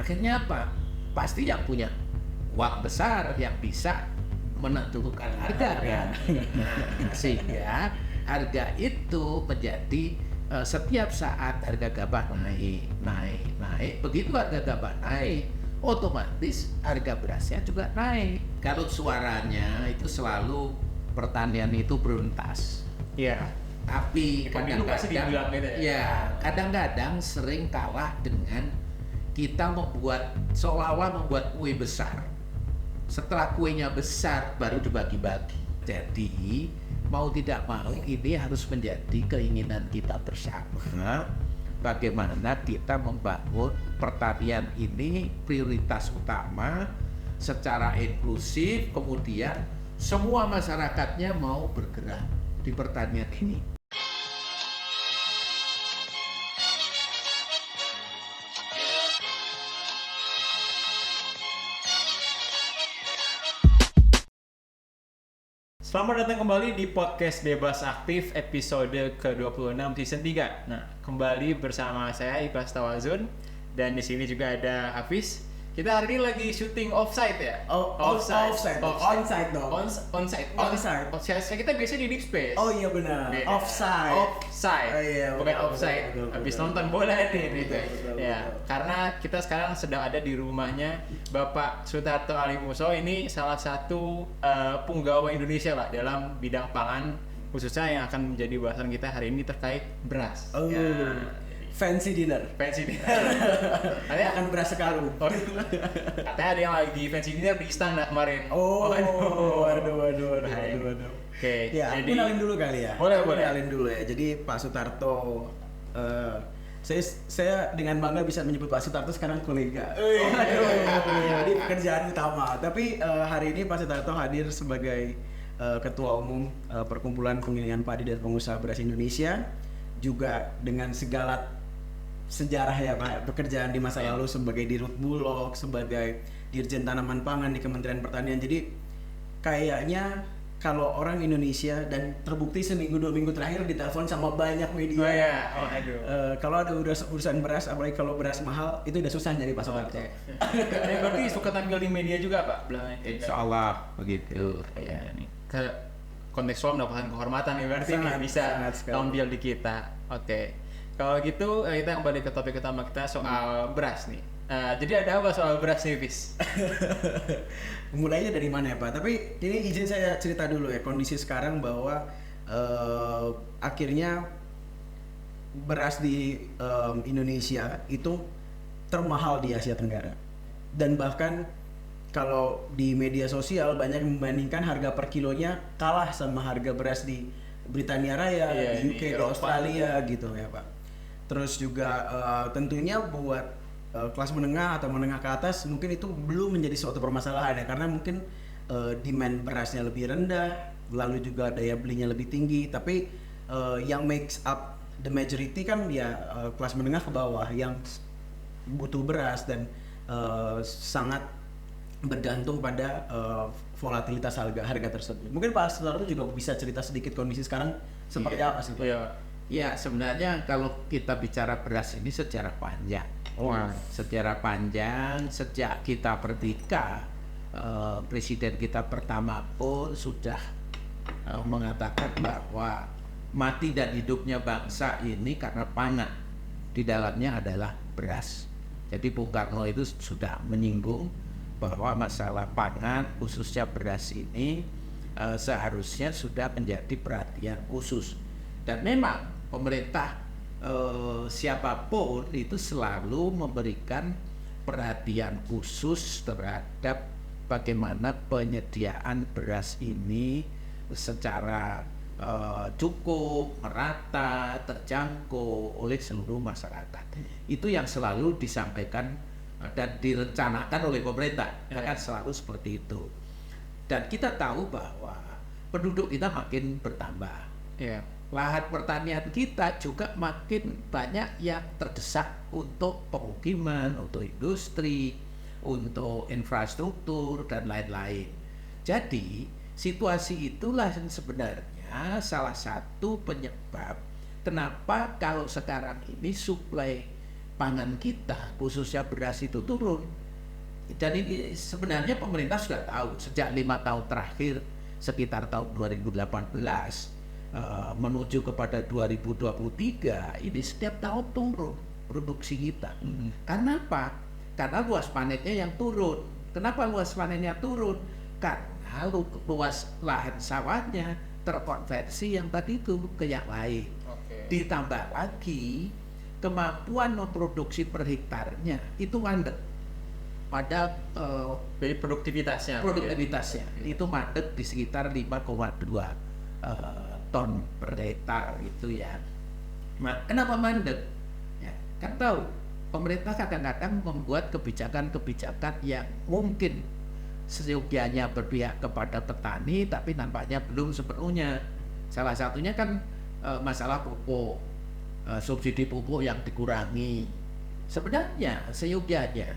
akhirnya apa? Pasti yang punya uang besar yang bisa menentukan harga kan. Nah, sehingga harga itu menjadi setiap saat harga gabah naik. Begitu harga gabah naik, otomatis harga berasnya juga naik. Kalau suaranya itu selalu pertanian itu beruntas. Iya. Tapi kadang-kadang sering kalah dengan kita seolah-olah membuat kue besar. Setelah kuenya besar baru dibagi-bagi. Jadi mau tidak mau ini harus menjadi keinginan kita bersama. Bagaimana kita membangun pertanian ini prioritas utama secara inklusif, kemudian semua masyarakatnya mau bergerak di pertanian ini. Selamat datang kembali di podcast Bebas Aktif episode ke-26 season 3. Nah, kembali bersama saya Ibas Tawazun dan di sini juga ada Hafiz. Kita hari ini lagi syuting offsite ya? Onsite dong. Onsite. Kita biasanya di deep space. Oh iya benar. Offside. Oh, iya, bukan offside. Habis nonton bola nih. Betul. Karena kita sekarang sedang ada di rumahnya Bapak Sutarto Alimuso. Ini salah satu punggawa Indonesia lah dalam bidang pangan, khususnya yang akan menjadi bahasan kita hari ini terkait beras. Oh. Ya. Fancy dinner. Katanya akan beras sekarung. Katanya ada yang lagi fancy dinner di istana kemarin. Waduh. Oke. Ya, jadi kenalin dulu kali ya. Boleh. Kenalin dulu ya. Jadi Pak Sutarto, saya dengan bangga bisa menyebut Pak Sutarto sekarang kolega. Jadi pekerjaan utama. Tapi hari ini Pak Sutarto hadir sebagai Ketua Umum Perkumpulan Penggilingan Padi dan Pengusaha Beras Indonesia, juga dengan segala sejarah ya Pak, pekerjaan di masa lalu sebagai Dirut Bulog, sebagai Dirjen Tanaman Pangan di Kementerian Pertanian. Jadi kayaknya kalau orang Indonesia, dan terbukti seminggu 2 minggu terakhir ditelepon sama banyak media. Kalau ada urusan beras, apalagi kalau beras mahal, itu udah susah nyari Pak Sutarto. Berarti suka tampil di media juga Pak? Insya Allah begitu. Ya, nih. Kontekstual mendapatkan kehormatan ya, berarti bisa tampil di kita. Oke. Kalau gitu kita kembali ke topik utama kita soal beras nih. Jadi ada apa soal beras nih, Fis? Mulainya dari mana ya Pak? Tapi ini izin saya cerita dulu ya kondisi sekarang bahwa akhirnya beras di Indonesia itu termahal di Asia Tenggara. Dan bahkan kalau di media sosial banyak membandingkan harga per kilonya kalah sama harga beras di Britania Raya, di UK, di Australia gitu ya Pak. Terus juga tentunya buat kelas menengah atau menengah ke atas mungkin itu belum menjadi suatu permasalahan ya, karena mungkin demand berasnya lebih rendah, lalu juga daya belinya lebih tinggi. Tapi yang makes up the majority kan ya kelas menengah ke bawah yang butuh beras dan sangat bergantung pada volatilitas harga tersebut. Mungkin Pak Sutarto juga bisa cerita sedikit kondisi sekarang seperti apa sih Pak? Ya, sebenarnya kalau kita bicara beras ini secara panjang. Secara panjang sejak kita merdeka, presiden kita pertama pun sudah mengatakan bahwa mati dan hidupnya bangsa ini karena pangan. Di dalamnya adalah beras. Jadi Bung Karno itu sudah menyinggung bahwa masalah pangan khususnya beras ini seharusnya sudah menjadi perhatian khusus. Dan memang pemerintah siapapun itu selalu memberikan perhatian khusus terhadap bagaimana penyediaan beras ini secara cukup, merata, terjangkau oleh seluruh masyarakat. Itu yang selalu disampaikan dan direncanakan oleh pemerintah, kan selalu seperti itu. Dan kita tahu bahwa penduduk kita makin bertambah. Lahan pertanian kita juga makin banyak yang terdesak untuk pemukiman, untuk industri, untuk infrastruktur dan lain-lain. Jadi situasi itulah yang sebenarnya salah satu penyebab kenapa kalau sekarang ini suplai pangan kita, khususnya beras itu turun. Dan ini sebenarnya pemerintah sudah tahu sejak 5 tahun terakhir, sekitar tahun 2018 menuju kepada 2023, ini setiap tahun turun produksi kita. Karena apa? Karena luas panennya yang turun. Kenapa luas panennya turun? Karena luas lahan sawahnya terkonversi yang tadi itu ke yang lain. Ditambah lagi kemampuan memproduksi per hektarnya itu mandek pada Jadi produktivitasnya itu mandek di sekitar 5,2 ton per hektar gitu ya. Kenapa mandek? Ya, kan tahu pemerintah kadang-kadang membuat kebijakan-kebijakan yang mungkin seyogianya berpihak kepada petani, tapi nampaknya belum sepenuhnya. Salah satunya kan masalah pupuk, subsidi pupuk yang dikurangi. Sebenarnya seyogianya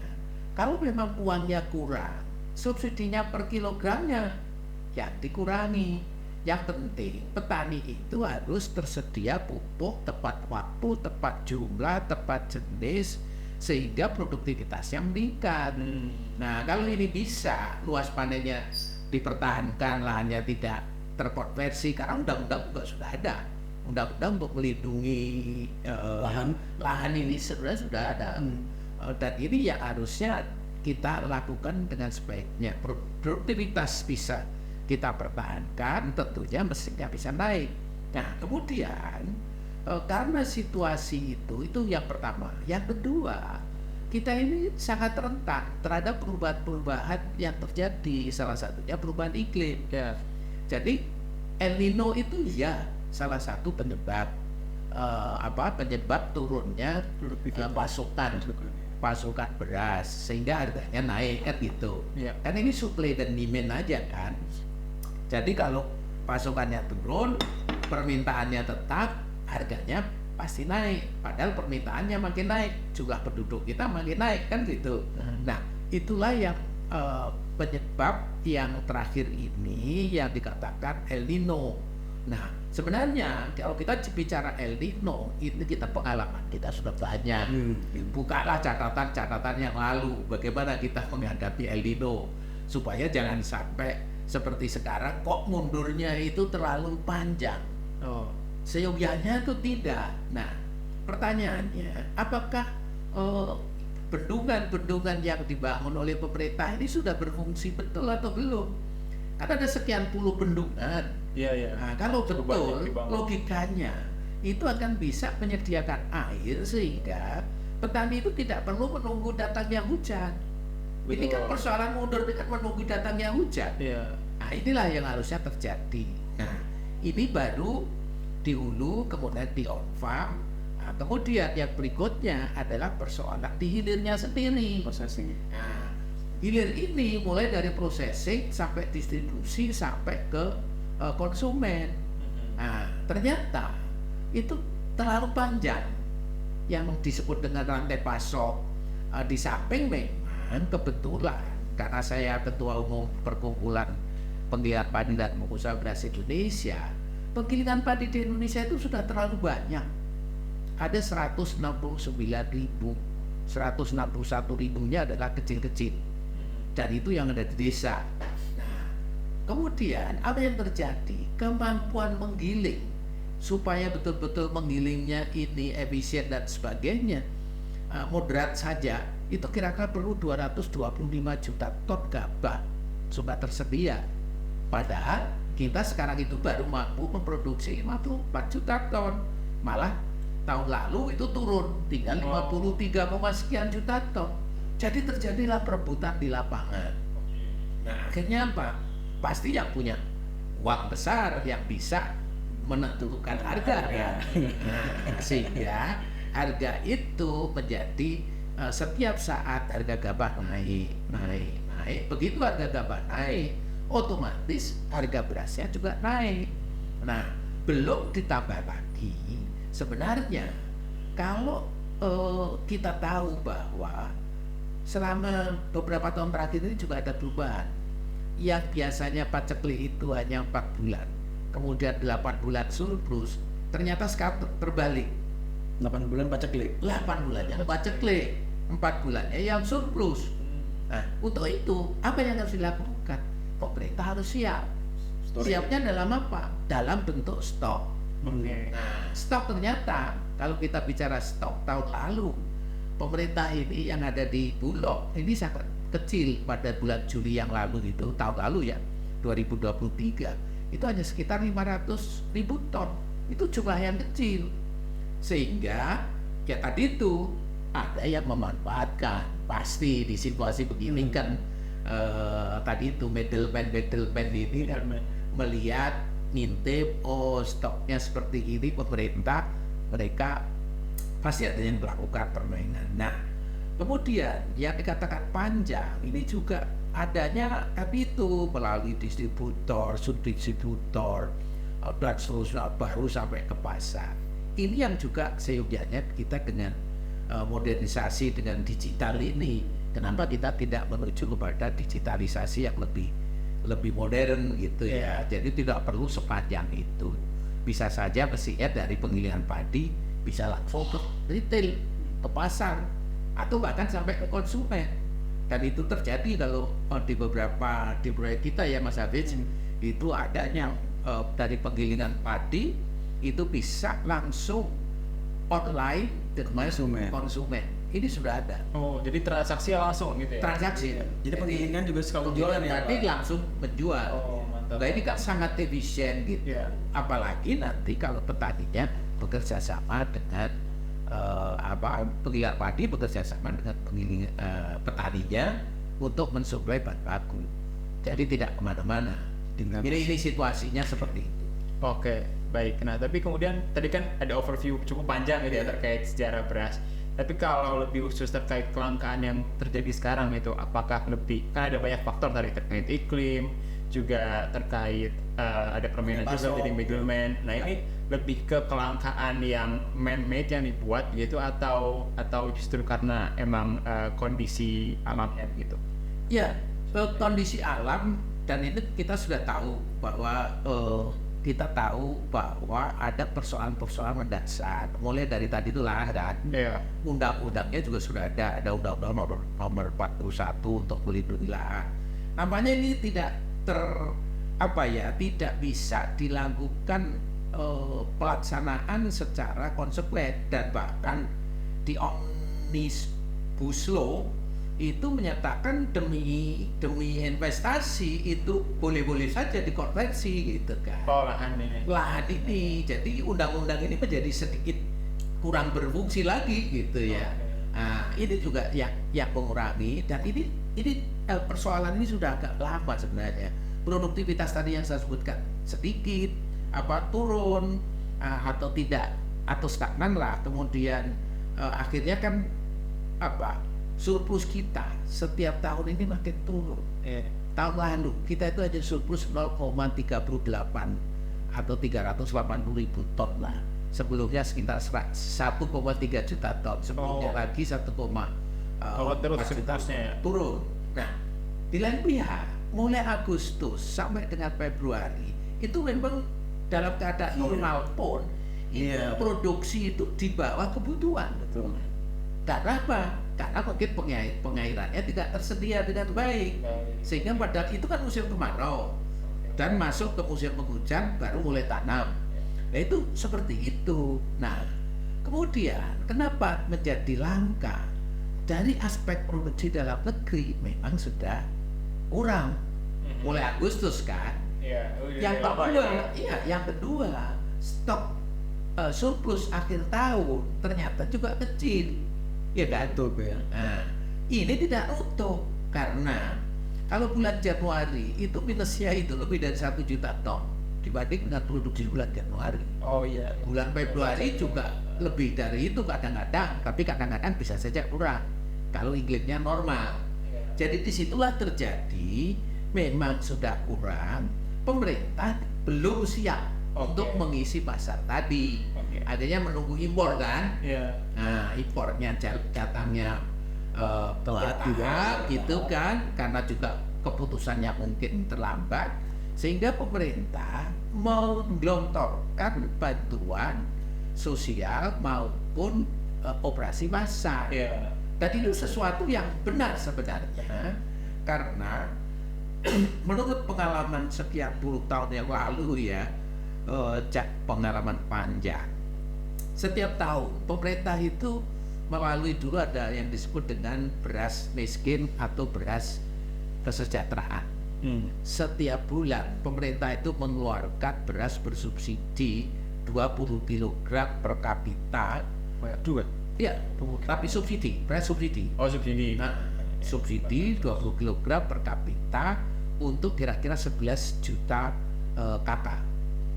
kalau memang uangnya kurang, subsidinya per kilogramnya yang dikurangi. Yang penting petani itu harus tersedia pupuk tepat waktu, tepat jumlah, tepat jenis, sehingga produktivitasnya meningkat. Nah, kalau ini bisa luas panennya dipertahankan, lahannya tidak terkonversi, karena undang-undang juga sudah ada. Undang-undang untuk melindungi lahan ini sebenarnya sudah ada. Dan ini yang harusnya kita lakukan dengan sebaiknya. Produktivitas bisa kita pertahankan, tentunya mesinnya bisa naik. Nah, kemudian karena situasi itu yang pertama. Yang kedua, kita ini sangat rentan terhadap perubahan-perubahan yang terjadi, salah satunya perubahan iklim. Ya. Jadi El Nino itu ya salah satu penyebab penyebab turunnya pasokan beras, sehingga harganya naik kan gitu. Ya. Kan ini supply dan demand aja kan. Jadi kalau pasokannya turun, permintaannya tetap, harganya pasti naik. Padahal permintaannya makin naik, jumlah penduduk kita makin naik kan gitu. Nah, itulah yang penyebab yang terakhir ini yang dikatakan El Nino. Nah, sebenarnya kalau kita bicara El Nino, ini kita pengalaman kita sudah banyak. Bukalah catatan-catatan yang lalu, bagaimana kita menghadapi El Nino, supaya jangan sampai seperti sekarang kok mundurnya itu terlalu panjang. Seyogianya itu tidak. Nah, pertanyaannya, apakah bendungan-bendungan yang dibangun oleh pemerintah ini sudah berfungsi betul atau belum? Karena ada sekian puluh bendungan. Iya. Nah, kalau betul, logikanya itu akan bisa menyediakan air sehingga petani itu tidak perlu menunggu datangnya hujan. Betul. Ini kan persoalan mundur dengan menunggu datangnya hujan. Iya. Nah, inilah yang harusnya terjadi. Nah, ini baru di hulu, kemudian di on farm. Nah, kemudian yang berikutnya adalah persoalan di hilirnya sendiri. Processing. Nah, hilir ini mulai dari processing sampai distribusi sampai ke konsumen. Nah, ternyata itu terlalu panjang yang disebut dengan rantai pasok. Di samping memang kebetulan karena saya ketua umum perkumpulan penggiat padi dan pengusaha beras Indonesia, penggilingan padi di Indonesia itu sudah terlalu banyak. Ada 169.000, 161.000-nya adalah kecil-kecil, dan itu yang ada di desa. Nah, kemudian apa yang terjadi? Kemampuan menggiling supaya betul-betul menggilingnya ini efisien dan sebagainya moderat saja, itu kira-kira perlu 225 juta ton gabah sudah tersedia. Padahal kita sekarang itu baru mampu memproduksi 54 juta ton. Malah tahun lalu itu turun tinggal 53, sekian juta ton. Jadi terjadilah perebutan di lapangan. Nah, akhirnya apa? Pasti yang punya uang besar yang bisa menentukan harga ya. Nah, sehingga harga itu menjadi setiap saat harga gabah naik. Begitu harga gabah naik, otomatis harga berasnya juga naik. Nah, belum ditambah lagi sebenarnya kalau kita tahu bahwa selama beberapa tahun terakhir ini juga ada perubahan. Yang biasanya paceklik itu hanya 4 bulan, kemudian 8 bulan surplus, ternyata sekarang terbalik. 8 bulan paceklik. 8 bulan yang paceklik, 4 bulannya yang surplus. Nah, untuk itu apa yang harus dilakukan? Pemerintah harus siap. Siapnya dalam apa? Dalam bentuk stok. Oke. Nah, stok ternyata kalau kita bicara stok tahun lalu, pemerintah ini yang ada di Bulog ini sangat kecil pada bulan Juli yang lalu itu, tahun lalu ya, 2023, itu hanya sekitar 500.000 ton. Itu jumlah yang kecil. Sehingga ya tadi itu ada yang memanfaatkan. Pasti di situasi begini kan tadi itu middleman ini kan melihat ngintip, oh stoknya seperti ini, pemerintah mereka pasti ada yang melakukan permainan. Nah, kemudian yang dikatakan panjang ini juga adanya tapi itu melalui distributor, subdistributor, dan seterusnya baru sampai ke pasar. Ini yang juga seyogianya kita dengan modernisasi dengan digital ini. Kenapa kita tidak menuju kepada digitalisasi yang lebih modern gitu ya? Jadi tidak perlu sepanjang itu. Bisa saja mestinya dari penggilingan padi bisa langsung ke retail, ke pasar, atau bahkan sampai ke konsumen. Dan itu terjadi kalau di beberapa di proyek kita ya Mas Hafiz, itu adanya dari penggilingan padi itu bisa langsung online dengan konsumen. Ini sudah ada. Oh, jadi transaksi langsung gitu ya? Transaksi. Jadi penggilingan juga sekalian Penjualan jualan ya, tadi Pak? langsung menjual. Oh, mantap. Nah, ini kan sangat efisien gitu. Iya. Apalagi nanti kalau petaninya bekerja sama dengan penggilingan padi bekerja sama dengan petaninya untuk mensuplai bahan baku. Jadi tidak kemana-mana. Ini situasinya seperti itu. Oke, baik. Nah, tapi kemudian tadi kan ada overview cukup panjang gitu ya terkait sejarah beras. Tapi kalau lebih khusus terkait kelangkaan yang terjadi sekarang itu, apakah lebih, kan ada banyak faktor tadi terkait iklim, juga terkait ada permainan juga dari middleman. Nah, ini lebih ke kelangkaan yang man-made yang dibuat gitu atau justru karena emang kondisi alamnya gitu? Ya, kondisi alam, dan ini kita sudah tahu bahwa ada persoalan-persoalan mendasar. Mulai dari tadi itu lahan, undang-undangnya juga sudah ada undang-undang nomor 41 untuk melindungi lahan. Nampaknya ini tidak tidak bisa dilakukan pelaksanaan secara konsekuen, dan bahkan di Omnibus Law itu menyatakan demi investasi itu boleh-boleh saja dikonversi gitu kan. Lahan ini, jadi undang-undang ini menjadi sedikit kurang berfungsi lagi gitu ya. Nah, ini juga yang mengurangi, dan ini persoalan ini sudah agak lama sebenarnya. Produktivitas tadi yang saya sebutkan sedikit turun atau tidak atau stagnan lah, kemudian akhirnya kan surplus kita setiap tahun ini makin turun. Tahun lalu kita itu aja surplus 0,38 atau 380.000 ton lah. Sebelumnya sekitar 1,3 juta ton. Sebelumnya lagi 1, turun. Nah, di lain pihak mulai Agustus sampai dengan Februari itu memang dalam keadaan normal pun produksi itu di bawah kebutuhan. Betul. Karena apa? Karena mungkin pengairannya tidak tersedia dengan baik, sehingga pada itu kan musim kemarau dan masuk ke musim penghujan baru mulai tanam. Nah, itu seperti itu. Nah, kemudian kenapa menjadi langka? Dari aspek produksi dalam negeri memang sudah kurang mulai Agustus kan. Yang kedua, stok surplus akhir tahun ternyata juga kecil. Ya kan? Nah, ini tidak utuh karena kalau bulan Januari itu minusnya itu lebih dari 1 juta ton dibanding dengan produksi bulan Januari. Bulan Februari juga lebih dari itu kadang-kadang, tapi kadang-kadang bisa saja kurang kalau iklimnya normal. Jadi disitulah terjadi memang sudah kurang, pemerintah belum siap untuk mengisi pasar tadi. Adanya menunggu impor kan. Nah, impornya jatahnya telat juga gitu kan, karena juga keputusannya mungkin terlambat, sehingga pemerintah menggelontorkan bantuan sosial ataupun operasi massal. Iya. Tadi itu sesuatu yang benar sebenarnya, karena menurut pengalaman sekian puluh tahun yang lalu ya, pengalaman panjang. Setiap tahun pemerintah itu melalui dulu ada yang disebut dengan beras miskin atau beras kesejahteraan. Setiap bulan pemerintah itu mengeluarkan beras bersubsidi 20 kg per kapita. Dua. Ya, tapi subsidi, beras subsidi. Oh, subsidi. Nah, subsidi 20 kg per kapita untuk kira-kira 11 juta kakak.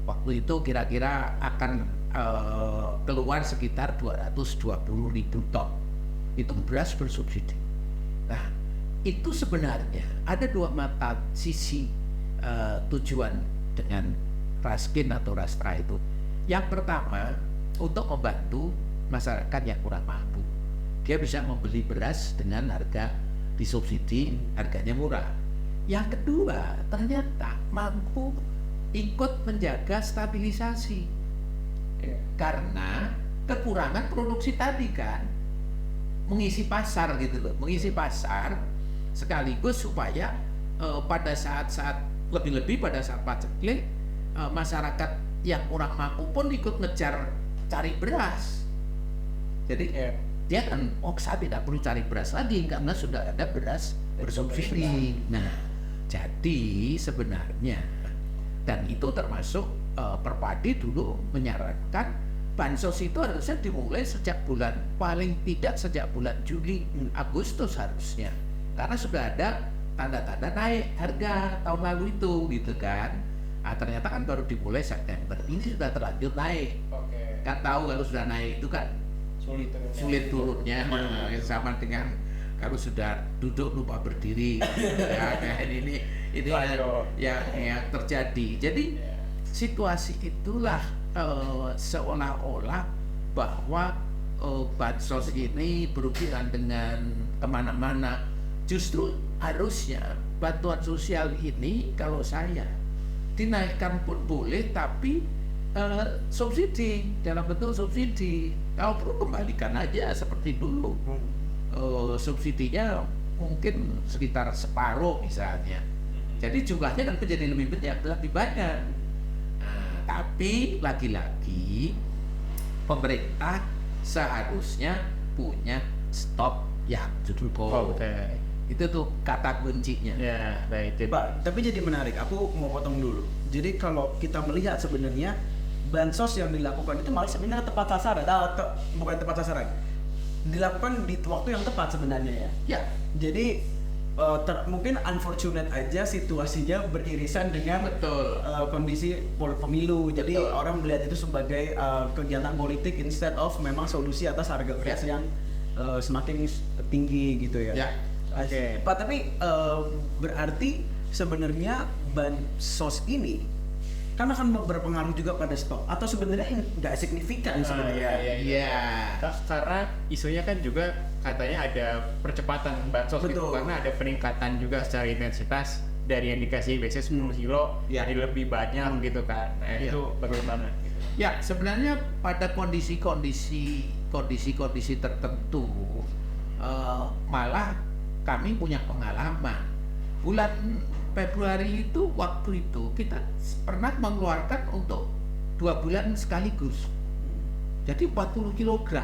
Waktu itu kira-kira akan keluar sekitar 220.000 ton. Itu beras bersubsidi. Nah, itu sebenarnya ada dua mata sisi tujuan dengan Raskin atau Rastra itu. Yang pertama, untuk membantu masyarakat yang kurang mampu. Dia bisa membeli beras dengan harga disubsidi, harganya murah. Yang kedua, ternyata mampu ikut menjaga stabilisasi. Karena kekurangan produksi tadi kan, mengisi pasar gitu loh, mengisi pasar sekaligus supaya pada saat-saat lebih-lebih pada saat paceklik, masyarakat yang kurang mampu pun ikut ngejar cari beras. Jadi dia kan, saya tidak perlu cari beras lagi karena sudah ada beras bersubsidi. Nah, jadi sebenarnya, dan itu termasuk Perpadi dulu menyarankan bansos itu harusnya dimulai sejak bulan, paling tidak sejak bulan Juli, Agustus harusnya, karena sudah ada tanda-tanda naik harga tahun lalu itu gitu kan. Nah, ternyata kan baru dimulai September, ini sudah terlanjur naik. Kan tahu kalau sudah naik itu kan sulit turunnya, sama dengan kalau sudah duduk lupa berdiri. Ya, kayak ini yang terjadi. Jadi situasi itulah seolah-olah bahwa bansos ini berhubungan dengan kemana-mana. Justru harusnya bantuan sosial ini kalau saya dinaikkan pun boleh, tapi subsidi, dalam bentuk subsidi. Kalau perlu kembalikan aja seperti dulu. Subsidinya mungkin sekitar separuh misalnya. Jadi jumlahnya kan menjadi lebih banyak. Tapi lagi-lagi pemerintah seharusnya punya stok yang cukup. Itu tuh kata kuncinya. Ya, baik. Pak, tapi jadi menarik. Aku mau potong dulu. Jadi kalau kita melihat sebenarnya bansos yang dilakukan itu malah sebenarnya tepat sasaran, bukan tepat sasaran. Dilakukan di waktu yang tepat sebenarnya ya. Ya. Jadi mungkin unfortunate aja situasinya beririsan dengan kondisi pemilu. Jadi orang melihat itu sebagai kegiatan politik instead of memang solusi atas harga beras yang semakin tinggi gitu ya. Oke. Pak, tapi berarti sebenarnya bansos ini kan akan berpengaruh juga pada stok, atau sebenarnya nggak signifikan sebenarnya? Iya. Karena isunya kan juga katanya ada percepatan bansos gitu, karena ada peningkatan juga secara intensitas dari yang dikasih biasanya 10 kilo jadi lebih banyak gitu kan. Nah, itu bagaimana? Ya, sebenarnya pada kondisi-kondisi tertentu malah kami punya pengalaman. Bulan Februari itu, waktu itu kita pernah mengeluarkan untuk 2 bulan sekaligus. Jadi 40 kg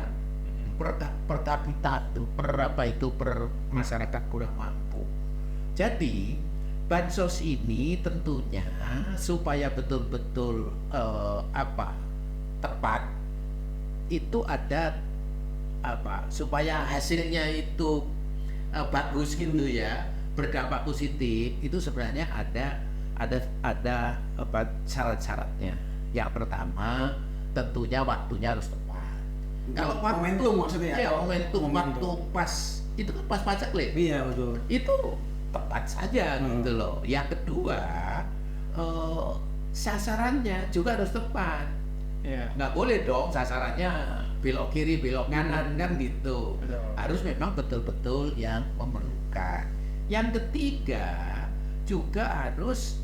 per kapita itu, per masyarakat kurang mampu. Jadi bansos ini tentunya supaya betul-betul tepat, itu ada supaya hasilnya itu bagus gitu ya, berdampak positif, itu sebenarnya ada syarat-syaratnya. Yang pertama tentunya waktunya harus tepat. Kalau momentum maksudnya? Ya, momentum waktu pas, itu kan pas paceklik. Iya, betul. Itu tepat saja gitu loh. Yang kedua, sasarannya juga harus tepat. Nggak boleh dong sasarannya belok kiri, belok kanan kan gitu. Harus memang betul-betul yang memerlukan. Yang ketiga juga harus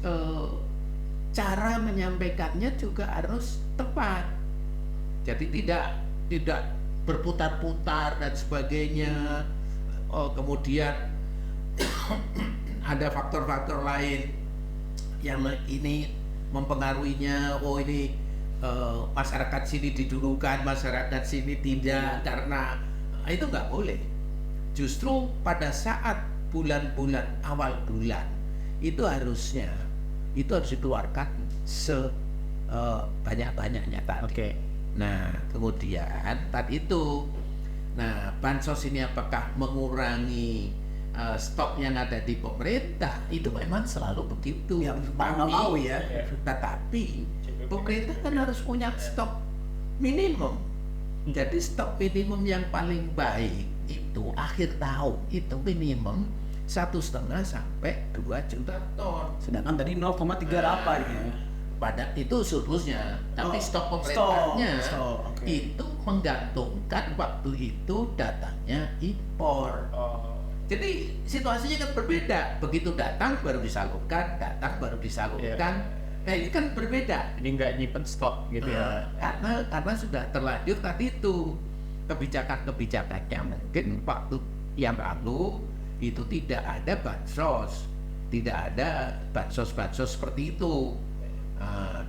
cara menyampaikannya juga harus tepat. Jadi tidak berputar-putar dan sebagainya. Kemudian ada faktor-faktor lain yang ini mempengaruhinya. Ini masyarakat sini didulukan, masyarakat sini tidak, karena itu nggak boleh. Justru pada saat bulan-bulan awal bulan itu harus dikeluarkan sebanyak-banyaknya tadi. Oke. Nah, kemudian tadi itu, bansos ini apakah mengurangi stok yang ada di pemerintah? Itu memang selalu begitu. Ya, nggak mau ya. Tetapi pemerintah kan harus punya stok minimum. Jadi stok minimum yang paling baik itu akhir tahun itu minimum 1,5 sampai 2 juta ton. Sedangkan tadi 0,38 ya. Pada itu surplusnya, tapi Oh, stok pemerintahnya stok, oke. itu menggantungkan waktu itu datangnya impor. Jadi situasinya kan berbeda. Begitu datang baru disalurkan, Nah ini kan berbeda. Jadi nggak nyimpen stok gitu ya. Karena sudah terlanjur tadi itu kebijakan-kebijakannya mungkin waktu yang lalu itu tidak ada bansos seperti itu.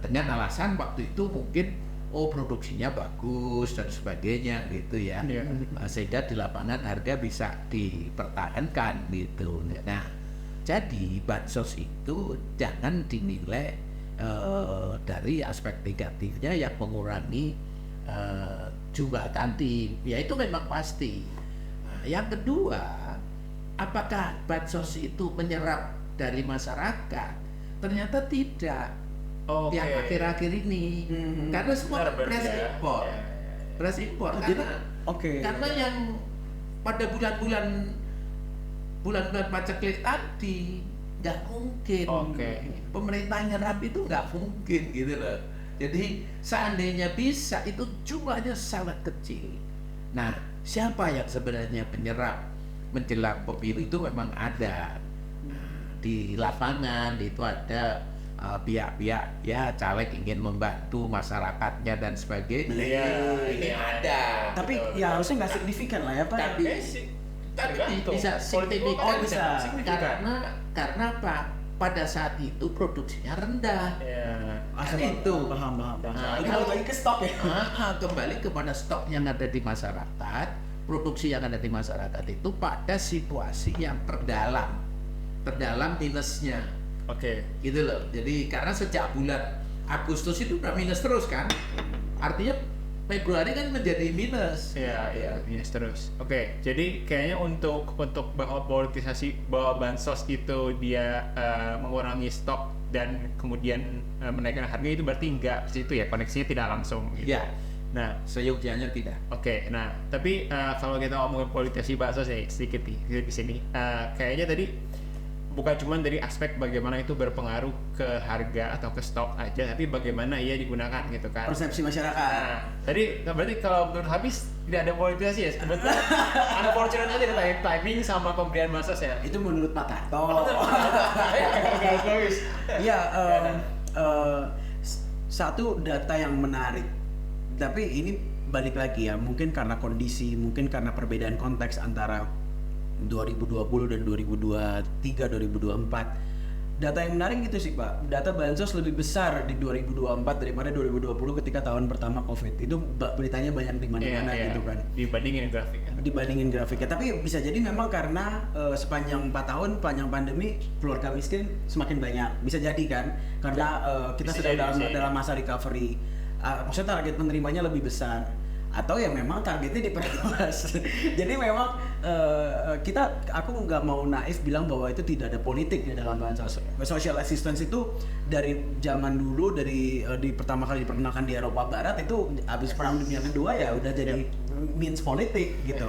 Dengan alasan waktu itu mungkin produksinya bagus dan sebagainya gitu ya. Sehingga di lapangan harga bisa dipertahankan gitu. Nah, jadi bansos itu jangan dinilai dari aspek negatifnya yang mengurangi jumlah kantin. Ya itu memang pasti. Yang kedua, apakah bansos itu menyerap dari masyarakat? Ternyata tidak. Yang akhir-akhir ini, karena semua beras impor, karena yang pada bulan-bulan paceklik tadi nggak mungkin, pemerintah nyerap itu nggak mungkin gitu loh. Jadi seandainya bisa itu jumlahnya sangat kecil. Nah, siapa yang sebenarnya penyerap menjelang pemilu itu memang ada di lapangan, itu ada pihak-pihak ya caleg ingin membantu masyarakatnya dan sebagainya. Ini ada. Tapi ya harusnya nggak signifikan lah ya Pak. Tapi bisa signifikan. Bisa. Karena apa? Pada saat itu produksinya rendah. Itu. Paham. Nah, Itu kalau- balik lagi ke stok ya. Kembali kepada stok yang ada di masyarakat, produksi yang ada di masyarakat itu pada situasi yang terdalam minusnya. Gitu loh. Jadi karena sejak bulan Agustus itu udah minus terus kan, artinya Februari kan menjadi minus. Minus terus. Jadi kayaknya untuk bahwa politisasi bahwa bansos itu dia mengurangi stok dan kemudian menaikkan harga itu berarti enggak situ ya, koneksinya tidak langsung gitu. Ya, Nah, seyogyanya tidak. tapi kalau kita ngomongin politisasi bansos ya sedikit nih di sini. Kayaknya tadi bukan cuma dari aspek bagaimana itu berpengaruh ke harga atau ke stok aja, tapi bagaimana ia digunakan gitu kan. Persepsi masyarakat. Tadi berarti kalau menurut Habis tidak ada politisasi ya sebetulnya. Unfortunate aja dari timing sama pemberian bansos ya. Itu menurut Pak Tarto. Iya, satu data yang menarik. Tapi ini balik lagi ya, mungkin karena kondisi, mungkin karena perbedaan konteks antara 2020 dan 2023, 2024. Data yang menarik gitu sih Pak, data bansos lebih besar di 2024 daripada 2020 ketika tahun pertama COVID. Itu beritanya banyak di mana-mana gitu kan. Dibandingin grafiknya. Tapi bisa jadi memang karena sepanjang 4 tahun panjang pandemi keluarga miskin semakin banyak. Bisa jadi kan, karena kita sedang dalam masa recovery. Maksudnya target penerimanya lebih besar. Atau ya memang targetnya diperluas. Jadi memang aku nggak mau naif bilang bahwa itu tidak ada politik di dalam bansos. Social assistance itu dari zaman dulu, dari pertama kali diperkenalkan di Eropa Barat itu habis perang dunia kedua ya udah jadi means politik gitu.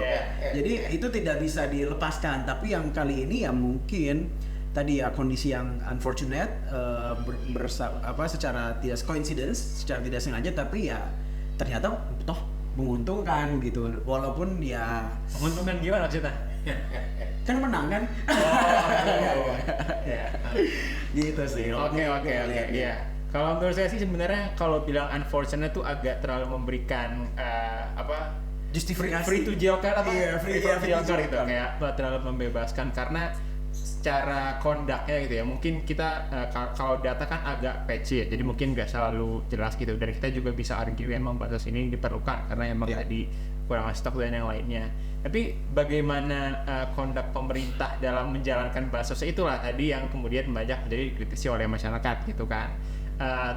Jadi itu tidak bisa dilepaskan. Tapi yang kali ini ya mungkin tadi ya kondisi yang unfortunate, secara tidak coincidence, secara tidak sengaja, tapi ya ternyata toh menguntungkan gitu, walaupun ya Menguntungkan gimana maksudnya? kan menang kan. Gitu sih. Oke. Iya. Kalau menurut saya sih sebenarnya kalau bilang unfortunate tuh agak terlalu memberikan justifikasi free to jail card atau Iya, free to to jail card jail gitu, card. kayak terlalu membebaskan karena secara conduct-nya gitu ya, mungkin kita kalau data kan agak patchy ya, jadi mungkin nggak selalu jelas gitu, dan kita juga bisa argue emang batas ini diperlukan karena emang Ya. tadi kurang stok dan yang lainnya. Tapi bagaimana conduct pemerintah dalam menjalankan bansos itulah tadi yang kemudian banyak menjadi dikritisi oleh masyarakat gitu kan.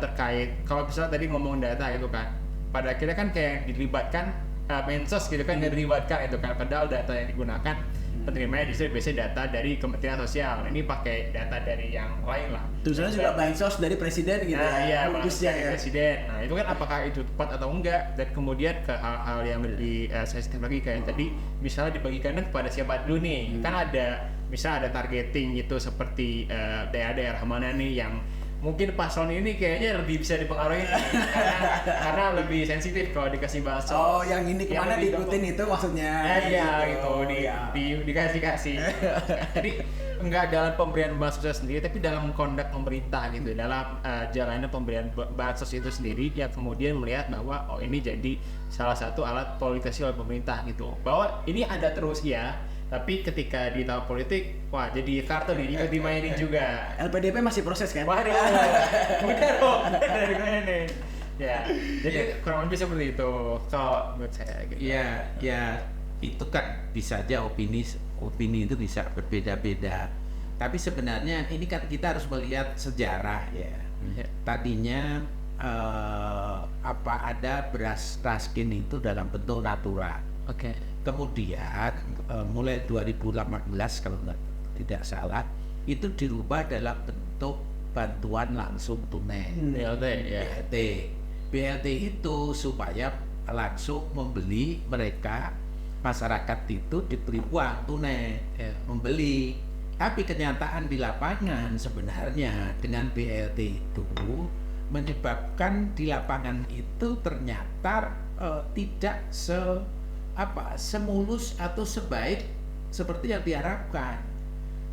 Terkait kalau misalnya tadi ngomong data gitu kan, pada akhirnya kan kayak dilibatkan Mensos gitu kan, nggak dilibatkan itu kan, padahal data yang digunakan penerimanya justru biasanya data dari Kementerian Sosial, ini pakai data dari yang lain lah. tulisannya juga bansos dari presiden gitu Nah, ya, iya, bagusnya dari ya. presiden. Nah, itu kan apakah itu tepat atau enggak? Dan kemudian ke hal-hal yang lebih sensitif lagi kayak tadi, misalnya dibagikannya kepada siapa dulu nih? Kan ada, misalnya ada targeting gitu seperti daerah-daerah mana nih yang mungkin paslon ini kayaknya lebih bisa dipengaruhi karena lebih sensitif kalau dikasih bansos. Oh, yang ini kemana lebih diikutin itu maksudnya? iya gitu, Oh, iya. dikasih. Jadi enggak dalam pemberian bansosnya sendiri, tapi dalam kondak pemerintah gitu, dalam jalannya pemberian bansos itu sendiri, yang kemudian melihat bahwa oh ini jadi salah satu alat politisasi oleh pemerintah gitu, bahwa ini ada terus ya, tapi ketika di tahap politik, wah jadi kartu dimainin juga. LPDP masih proses kan? Waduh, bener dong, dari mana nih? Ya, jadi kurang lebih seperti itu kalau menurut saya gitu. Ya, ya itu kan bisa aja opini itu bisa berbeda-beda. Tapi sebenarnya ini kan kita harus melihat sejarah ya. Ya. Tadinya ada beras raskin itu dalam bentuk natural. Oke. Kemudian mulai 2018 kalau tidak salah itu dirubah dalam bentuk bantuan langsung tunai. BLT ya. BLT itu supaya langsung membeli mereka, masyarakat itu diberi uang tunai membeli. Tapi kenyataan di lapangan sebenarnya dengan BLT itu menyebabkan di lapangan itu ternyata tidak semulus atau sebaik seperti yang diharapkan.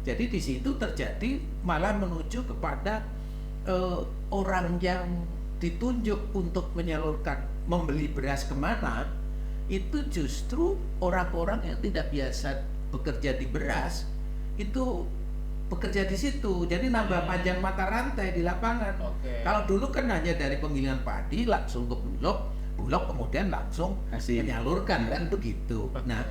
Jadi di situ terjadi malah menuju kepada orang yang ditunjuk untuk menyalurkan membeli beras kemana, itu justru orang-orang yang tidak biasa bekerja di beras itu bekerja di situ, jadi nambah panjang mata rantai di lapangan. Oke. Kalau dulu kan hanya dari penggilingan padi langsung ke bulog kemudian langsung Hasil. menyalurkan kan begitu. Oke. Nah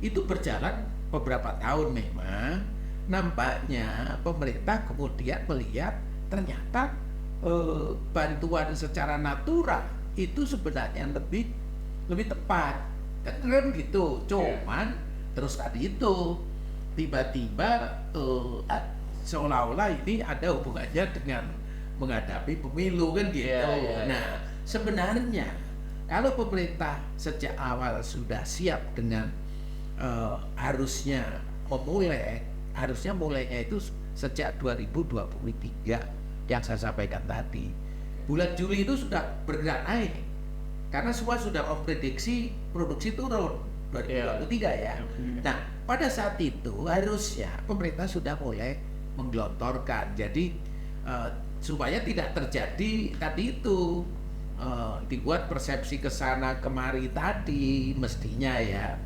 itu berjalan beberapa tahun memang, nampaknya pemerintah kemudian melihat ternyata bantuan secara natural itu sebenarnya lebih tepat kan gitu. Cuman terus tadi itu tiba-tiba seolah-olah ini ada hubungannya dengan menghadapi pemilu kan gitu. Iya. Nah sebenarnya kalau pemerintah sejak awal sudah siap dengan harusnya mulainya itu sejak 2023 yang saya sampaikan tadi. Bulan Juli itu sudah bergerak naik karena semua sudah memprediksi produksi turun 2023 ya. Nah pada saat itu harusnya pemerintah sudah mulai menggelontorkan, jadi supaya tidak terjadi tadi itu dibuat persepsi kesana kemari tadi mestinya ya.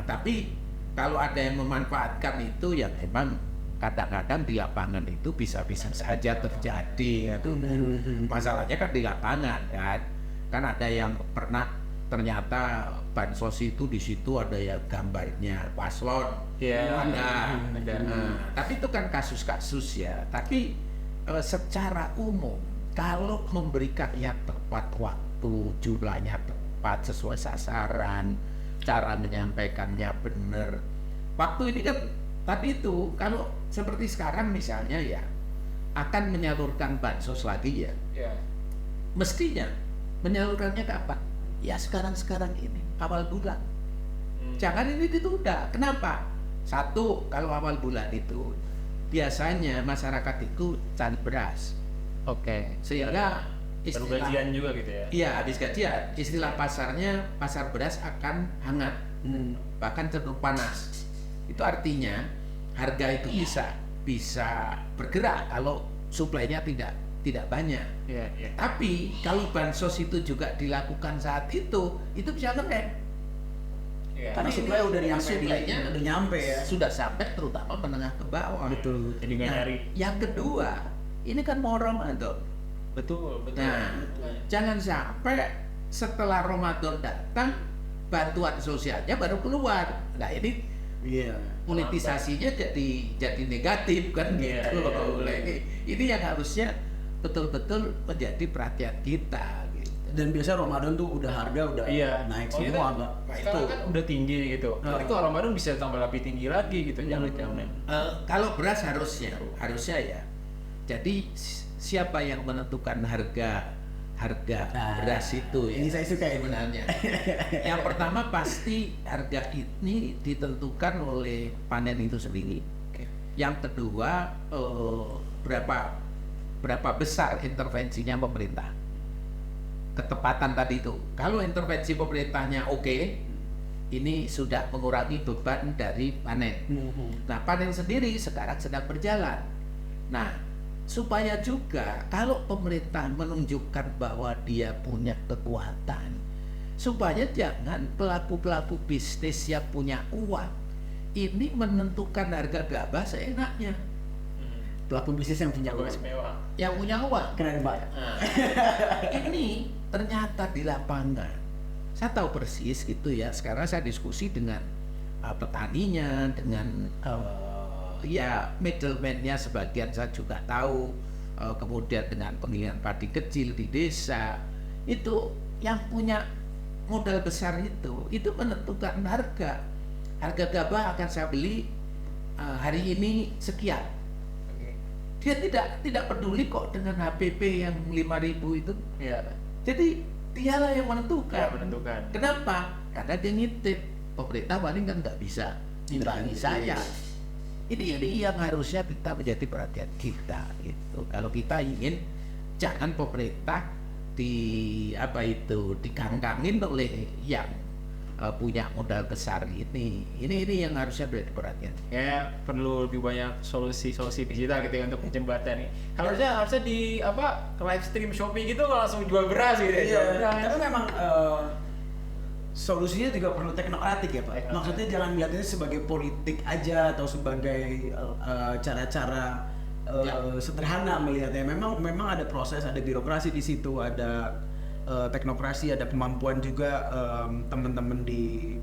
Tapi kalau ada yang memanfaatkan itu ya memang kadang-kadang di lapangan itu bisa-bisa saja terjadi. Itu masalahnya kan di lapangan kan ada yang pernah ternyata bansos itu di situ ada yang gambarnya paslon. Iya. Ada. Tapi itu kan kasus-kasus ya. Tapi secara umum kalau memberikan yang tepat waktu, jumlahnya tepat sesuai sasaran, cara menyampaikannya benar. Waktu ini kan tadi itu kalau seperti sekarang misalnya ya akan menyalurkan bansos lagi ya. Mestinya menyalurkannya kapan? Ya sekarang ini awal bulan. Jangan ini ditunda. Kenapa? Satu, kalau awal bulan itu biasanya masyarakat itu cari beras. Oke. Sehingga Baru gajian juga gitu ya. Iya, habis gajian. Istilah pasarnya pasar beras akan hangat, bahkan cenderung panas. Itu artinya harga itu bisa bergerak kalau suplainya tidak banyak. Iya. Tapi kalau bansos itu juga dilakukan saat itu bisa ngerem. Iya. Karena supply udah nyampe supply-nya udah nyampe ya. sudah sampai terutama menengah ke bawah. Betul. Jadi nggak Nah, nyari. yang kedua, ini kan mau Ramadan. Betul. Nah, jangan sampai setelah Ramadan datang bantuan sosialnya baru keluar. Nah, ini Iya. politisasinya jadi negatif kan Iya, gitu. iya. Ini yang harusnya betul-betul menjadi perhatian kita gitu. Dan biasa Ramadan tuh udah harga udah Iya. naik Oh, semua, itu- Pak. Sekarang kan udah tinggi gitu. Nah. Tapi kalau Ramadan bisa tambah lebih tinggi lagi gitu. Jangan-jangan. Kalau beras harusnya ya. Jadi siapa yang menentukan harga Nah, beras itu ya? ini saya suka ini. sebenarnya. Yang pertama pasti harga ini ditentukan oleh panen itu sendiri. Yang kedua berapa besar intervensinya pemerintah. Ketepatan tadi itu. Kalau intervensi pemerintahnya oke, ini sudah mengurangi beban dari panen. Nah, panen sendiri sekarang sedang berjalan. Nah, supaya juga kalau pemerintah menunjukkan bahwa dia punya kekuatan, supaya jangan pelaku-pelaku bisnis yang punya uang ini menentukan harga gabah seenaknya. Pelaku bisnis yang punya uang. Bagus mewah. Yang punya uang. Keren, Pak. Nah, ini ternyata di lapangan. Saya tahu persis gitu ya. Sekarang saya diskusi dengan petaninya, dengan ya middleman-nya sebagian saya juga tahu, kemudian dengan penggilingan padi kecil di desa itu yang punya modal besar itu menentukan harga gabah akan saya beli hari ini sekian. Dia tidak peduli kok dengan HPP yang 5.000 itu. Iya. Jadi dialah yang menentukan. Ya, menentukan. Kenapa? Karena dia ngintip. Pemerintah paling kan nggak bisa imbangi saya. Ini yang harusnya kita menjadi perhatian kita gitu. Kalau kita ingin jangan pemerintah dikangkangin oleh yang punya modal besar ini yang harusnya menjadi perhatian. Ya perlu lebih banyak solusi digital gitu ya untuk jembatan nih. Harusnya di live stream Shopee gitu langsung jual beras gitu ya. Jual beras. Tapi memang solusinya juga perlu teknokratik ya, Pak. Teknokratik. Maksudnya jangan melihat ini sebagai politik aja atau sebagai cara-cara sederhana melihatnya. Memang ada proses, ada birokrasi di situ, ada teknokrasi, ada kemampuan juga teman-teman di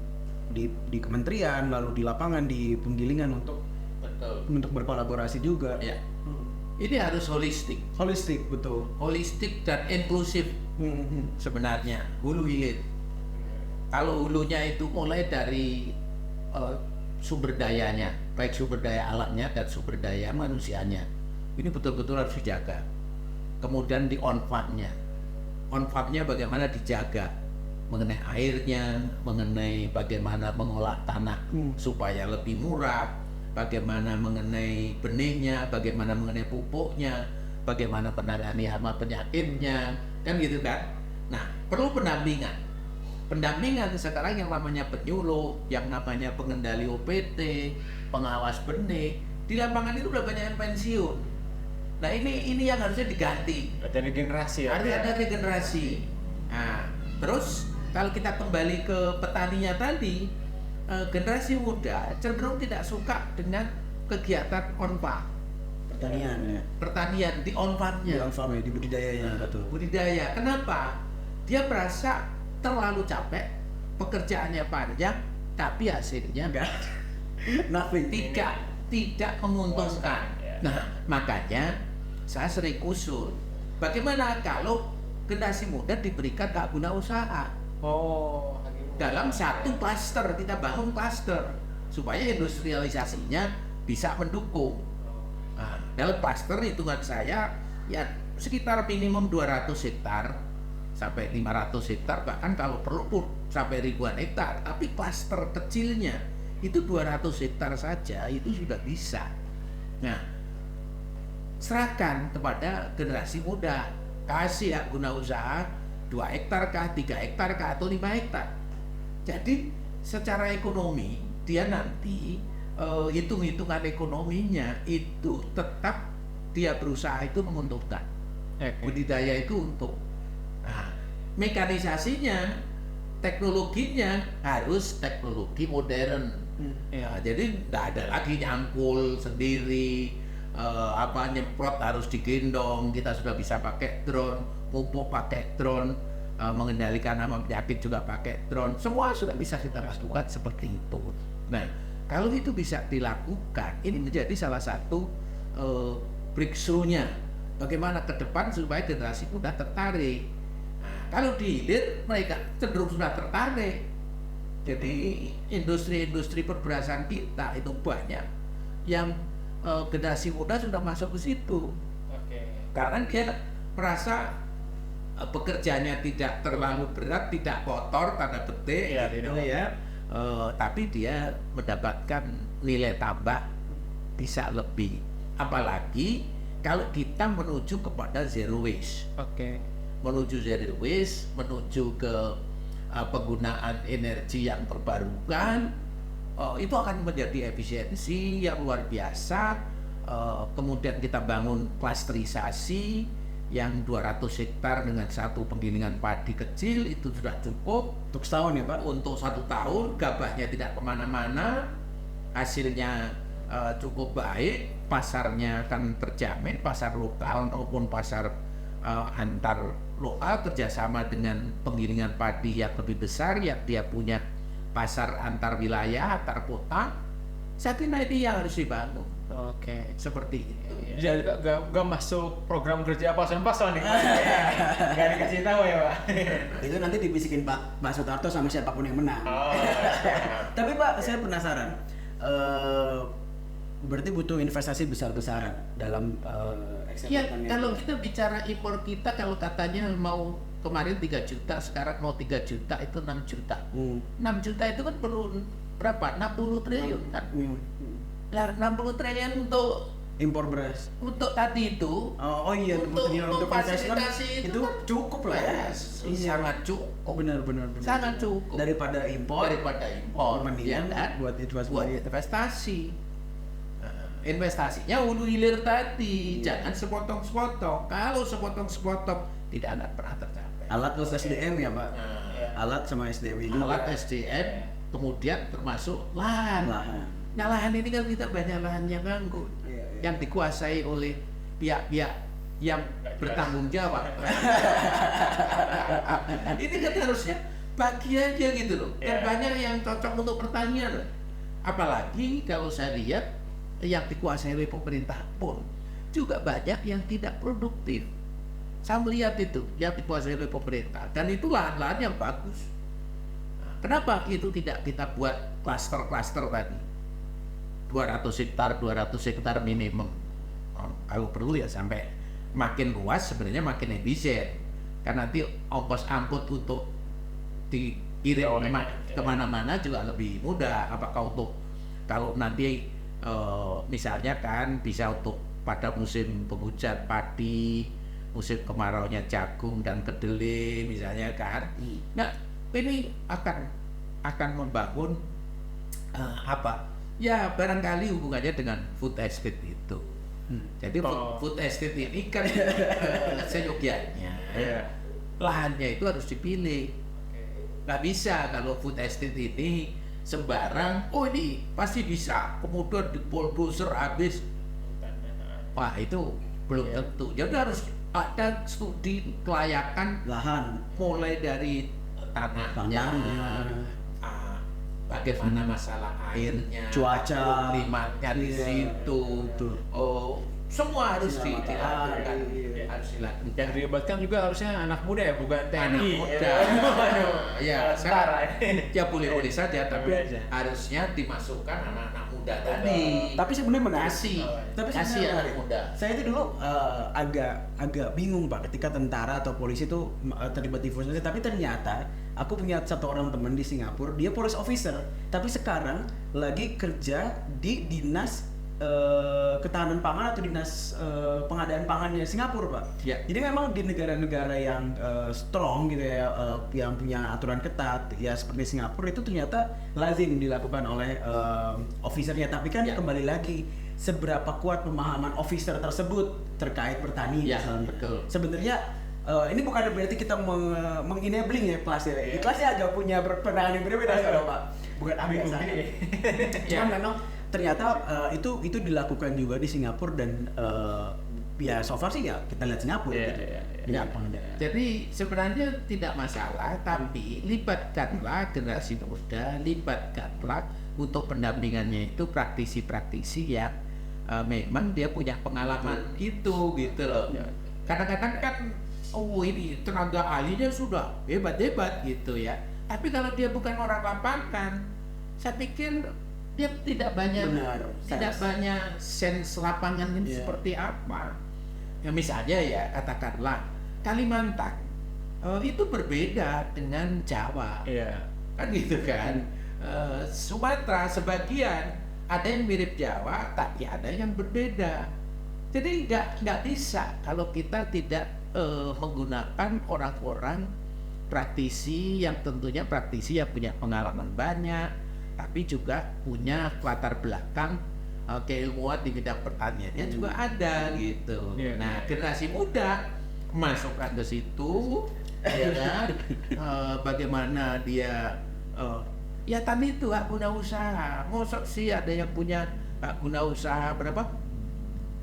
kementerian, lalu di lapangan, di penggilingan untuk berkolaborasi juga. Ya. Ini harus holistik Betul. Holistik dan inklusif sebenarnya, hulu hilir. Kalau hulunya itu mulai dari sumber dayanya, baik sumber daya alatnya dan sumber daya manusianya, ini betul-betul harus dijaga. Kemudian di on-farm-nya bagaimana dijaga, mengenai airnya, mengenai bagaimana mengolah tanah supaya lebih murah, bagaimana mengenai benihnya, bagaimana mengenai pupuknya, bagaimana penanganan hama penyakitnya, kan gitu kan. Nah, perlu pendampingan sekarang yang namanya penyuluh, yang namanya pengendali OPT, pengawas benih, di lapangan itu udah banyak yang pensiun. Nah, ini yang harusnya diganti. Ada regenerasi ya. Harus ada regenerasi. Nah, terus kalau kita kembali ke petaninya tadi, generasi muda cenderung tidak suka dengan kegiatan on-farm. Pertanian ya. Pertanian di on-farm-nya. Di farm ya, di budidayanya, betul. Budidaya. Kenapa? Dia merasa terlalu capek, pekerjaannya panjang, tapi hasilnya Enggak. Nothing. tidak menguntungkan. Nah, makanya saya sering usul, bagaimana kalau generasi muda diberikan hak guna usaha? Oh. Dalam satu klaster, kita bangun klaster supaya industrialisasinya bisa mendukung. Nah, dalam klaster hitungan saya ya sekitar minimum 200 hektar sampai 500 hektar, bahkan kalau perlu pun sampai ribuan hektar. Tapi klaster kecilnya itu 200 hektar saja itu sudah bisa. Nah, serahkan kepada generasi muda, kasih hak guna usaha 2 hektar kah, 3 hektar kah, atau 5 hektar. Jadi secara ekonomi dia nanti hitung-hitungan ekonominya itu tetap dia berusaha itu menguntungkan. Budidaya itu untuk. Nah, mekanisasinya teknologinya harus teknologi modern. Ya, jadi nggak ada lagi nyangkul sendiri, nyemprot harus digendong. Kita sudah bisa pakai drone, pupuk pakai drone, mengendalikan hama penyakit juga pakai drone. Semua sudah bisa kita lakukan seperti itu. Nah, kalau itu bisa dilakukan, ini menjadi salah satu breakthrough-nya. Bagaimana ke depan supaya generasi muda tertarik. Nah, kalau di hilir mereka cenderung sudah tertarik. Jadi industri-industri perberasan kita itu banyak yang generasi muda sudah masuk ke situ. Karena dia merasa pekerjaannya tidak terlalu berat, tidak kotor, tanda petik, gitu ya. Tapi dia mendapatkan nilai tambah bisa lebih. Apalagi kalau kita menuju kepada zero waste. Menuju zero waste, menuju ke penggunaan energi yang terbarukan, itu akan menjadi efisiensi yang luar biasa. Kemudian kita bangun klasterisasi yang 200 hektar dengan satu penggilingan padi kecil itu sudah cukup Untuk setahun ya Pak? untuk 1 tahun. Gabahnya tidak kemana-mana, hasilnya cukup baik, pasarnya akan terjamin, pasar lokal maupun pasar antar lokal, kerjasama dengan penggilingan padi yang lebih besar, yang dia punya pasar antar wilayah, antar kota. Saya kira ini yang harus dibangun. Seperti itu. Jadi gak masuk program kerja pasal-pasal nih. Gak dikasih tahu ya Pak. Itu nanti dibisikin Pak Sutarto sama siapapun yang menang. Tapi Pak, saya penasaran. Berarti butuh investasi besar-besaran dalam Ya, kalau kita bicara impor kita, kalau katanya mau kemarin 3 juta, sekarang mau 3 juta, itu 6 juta. 6 juta itu kan perlu berapa? 60 triliun kan? Nah, 60 triliun untuk impor beras. Untuk tadi itu, untuk fasilitasi itu kan cukup lah ya. Sangat cukup. Benar. Sangat cukup. Daripada impor, ya mendingan kan? buat investasi. Investasinya hulu hilir tadi, jangan sepotong-sepotong. Kalau sepotong-sepotong tidak akan pernah tercapai. Alat plus SDM ya Pak. Alat sama SDM ini. Alat SDM, kemudian termasuk lahan. Nah, lahan ini kan kita banyak lahan yang nganggur, yang dikuasai oleh pihak-pihak yang bertanggung jawab. Ini kan harusnya bagi aja gitu loh. Dan banyak yang cocok untuk pertanian. Apalagi kalau saya lihat yang dikuasai oleh pemerintah pun juga banyak yang tidak produktif. Saya melihat itu yang dikuasai oleh pemerintah, dan itu lahan-lahan yang bagus. Kenapa itu tidak kita buat klaster-klaster tadi? 200 hektar minimum. Kalau perlu ya sampai makin luas sebenarnya makin efisien. Karena nanti ongkos angkut untuk dikirim kemana-mana juga lebih mudah. Apakah untuk kalau nanti misalnya kan bisa untuk pada musim penghujan padi, musim kemaraunya jagung dan kedelai misalnya kan. Nah, ini akan membangun ya barangkali hubungannya dengan food estate itu. Jadi food estate ini kan seyogianya lahannya itu harus dipilih. Nggak bisa kalau food estate ini sembarang, ini pasti bisa, kemudian di bulldozer habis. Wah, itu belum tentu. Jadi harus ada studi kelayakan lahan, mulai dari tanahnya, bagaimana masalah airnya, cuaca, klimatnya di situ, semua harus dilakukan. Harus dilakukan. Yang dilibatkan juga harusnya anak muda ya, bukan TNI. Anak muda. Ya, ya boleh saja, tapi harusnya dimasukkan anak-anak muda tadi. Tapi sebenarnya menarik. Kasih anak muda. Saya itu dulu agak bingung Pak ketika tentara atau polisi itu terlibat di investasi, tapi ternyata aku punya satu orang teman di Singapura, dia police officer, tapi sekarang lagi kerja di dinas ketahanan pangan atau dinas pengadaan pangannya Singapura Pak. Jadi memang di negara-negara yang strong gitu ya, yang punya aturan ketat ya seperti Singapura, itu ternyata lazim dilakukan oleh officernya. Tapi kan kembali lagi seberapa kuat pemahaman officer tersebut terkait pertanian misalnya. Betul. Sebenarnya ini bukan berarti kita mengenabling ya kelas ya. Kelasnya aja punya pandangan yang berbeda sekarang Pak. Bukan biasa. Cuman memang ternyata itu dilakukan juga di Singapura dan ya so far sih ya kita lihat Singapura gitu. Jadi sebenarnya tidak masalah, tapi libatkanlah generasi muda, libatkanlah untuk pendampingannya itu praktisi-praktisi yang memang dia punya pengalaman itu gitu loh. Kadang-kadang kan ini tenaga ahlinya sudah hebat-hebat gitu ya. Tapi kalau dia bukan orang lapangan, saya pikir dia tidak banyak sense lapangannya seperti apa. Ya misalnya ya katakanlah Kalimantan itu berbeda dengan Jawa, kan gitu kan. Sumatera sebagian ada yang mirip Jawa, tapi ada yang berbeda. Jadi nggak bisa kalau kita tidak menggunakan orang-orang praktisi yang tentunya praktisi yang punya pengalaman banyak, tapi juga punya latar belakang keilmuan di bidang pertaniannya juga ada gitu. Nah generasi muda masukkan ke situ, ya kan? Bagaimana dia ya tadi itu hak guna usaha. Mosok sih ada yang punya hak guna usaha berapa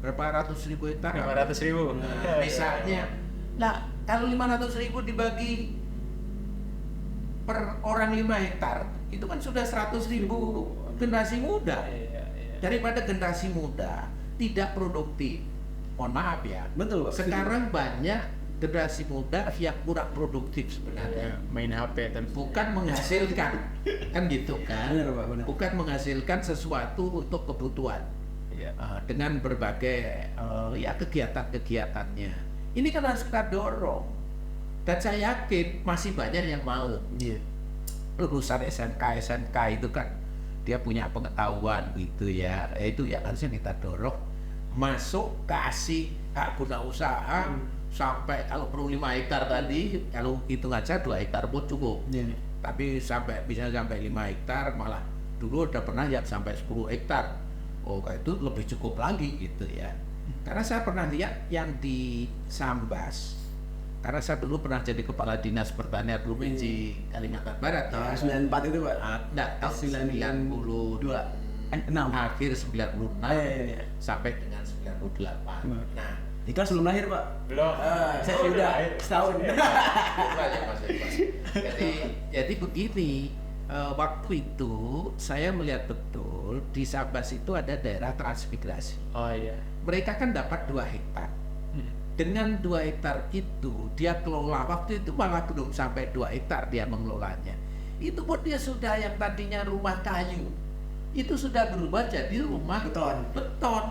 ratus ribu hektar? 500.000. Nah, misalnya, nah kalau 500.000 dibagi per orang 5 hektar, itu kan sudah 100.000 generasi muda. Daripada generasi muda tidak produktif. Mohon maaf ya. Betul, Pak. Sekarang banyak generasi muda yang kurang produktif sebenarnya. Main HP dan Bukan menghasilkan, kan gitu kan? Benar, Pak, benar. Bukan menghasilkan sesuatu untuk kebutuhan. Dengan berbagai ya kegiatan-kegiatannya. Ini kan harus kita dorong. Dan saya yakin masih banyak yang mau. Lulusan SMK itu kan dia punya pengetahuan gitu ya. Itu ya harusnya kita dorong masuk, kasih hak guna usaha sampai kalau perlu 5 hektar tadi, kalau hitung aja 2 hektar pun cukup. Tapi bisa sampai 5 hektar, malah dulu udah pernah ya sampai 10 hektar. Oh, itu lebih cukup lagi gitu ya. Karena saya pernah lihat yang di Sambas. Karena saya dulu pernah jadi kepala dinas pertanian provinsi Kalimantan Barat. 94 itu Pak. Enggak, tahun 92. 6. Akhir 96 sampai dengan 98. Nah, Ikhlas belum lahir Pak. belum. Saya sudah setahun. lupa ya Mas Iqbal. Jadi begini, waktu itu saya melihat betul di Sambas itu ada daerah transmigrasi. Oh iya. Mereka kan dapat 2 hektar. Dengan 2 hektar itu dia kelola, waktu itu malah belum sampai 2 hektar dia mengelolanya. Itu pun dia sudah yang tadinya rumah kayu, itu sudah berubah jadi rumah beton.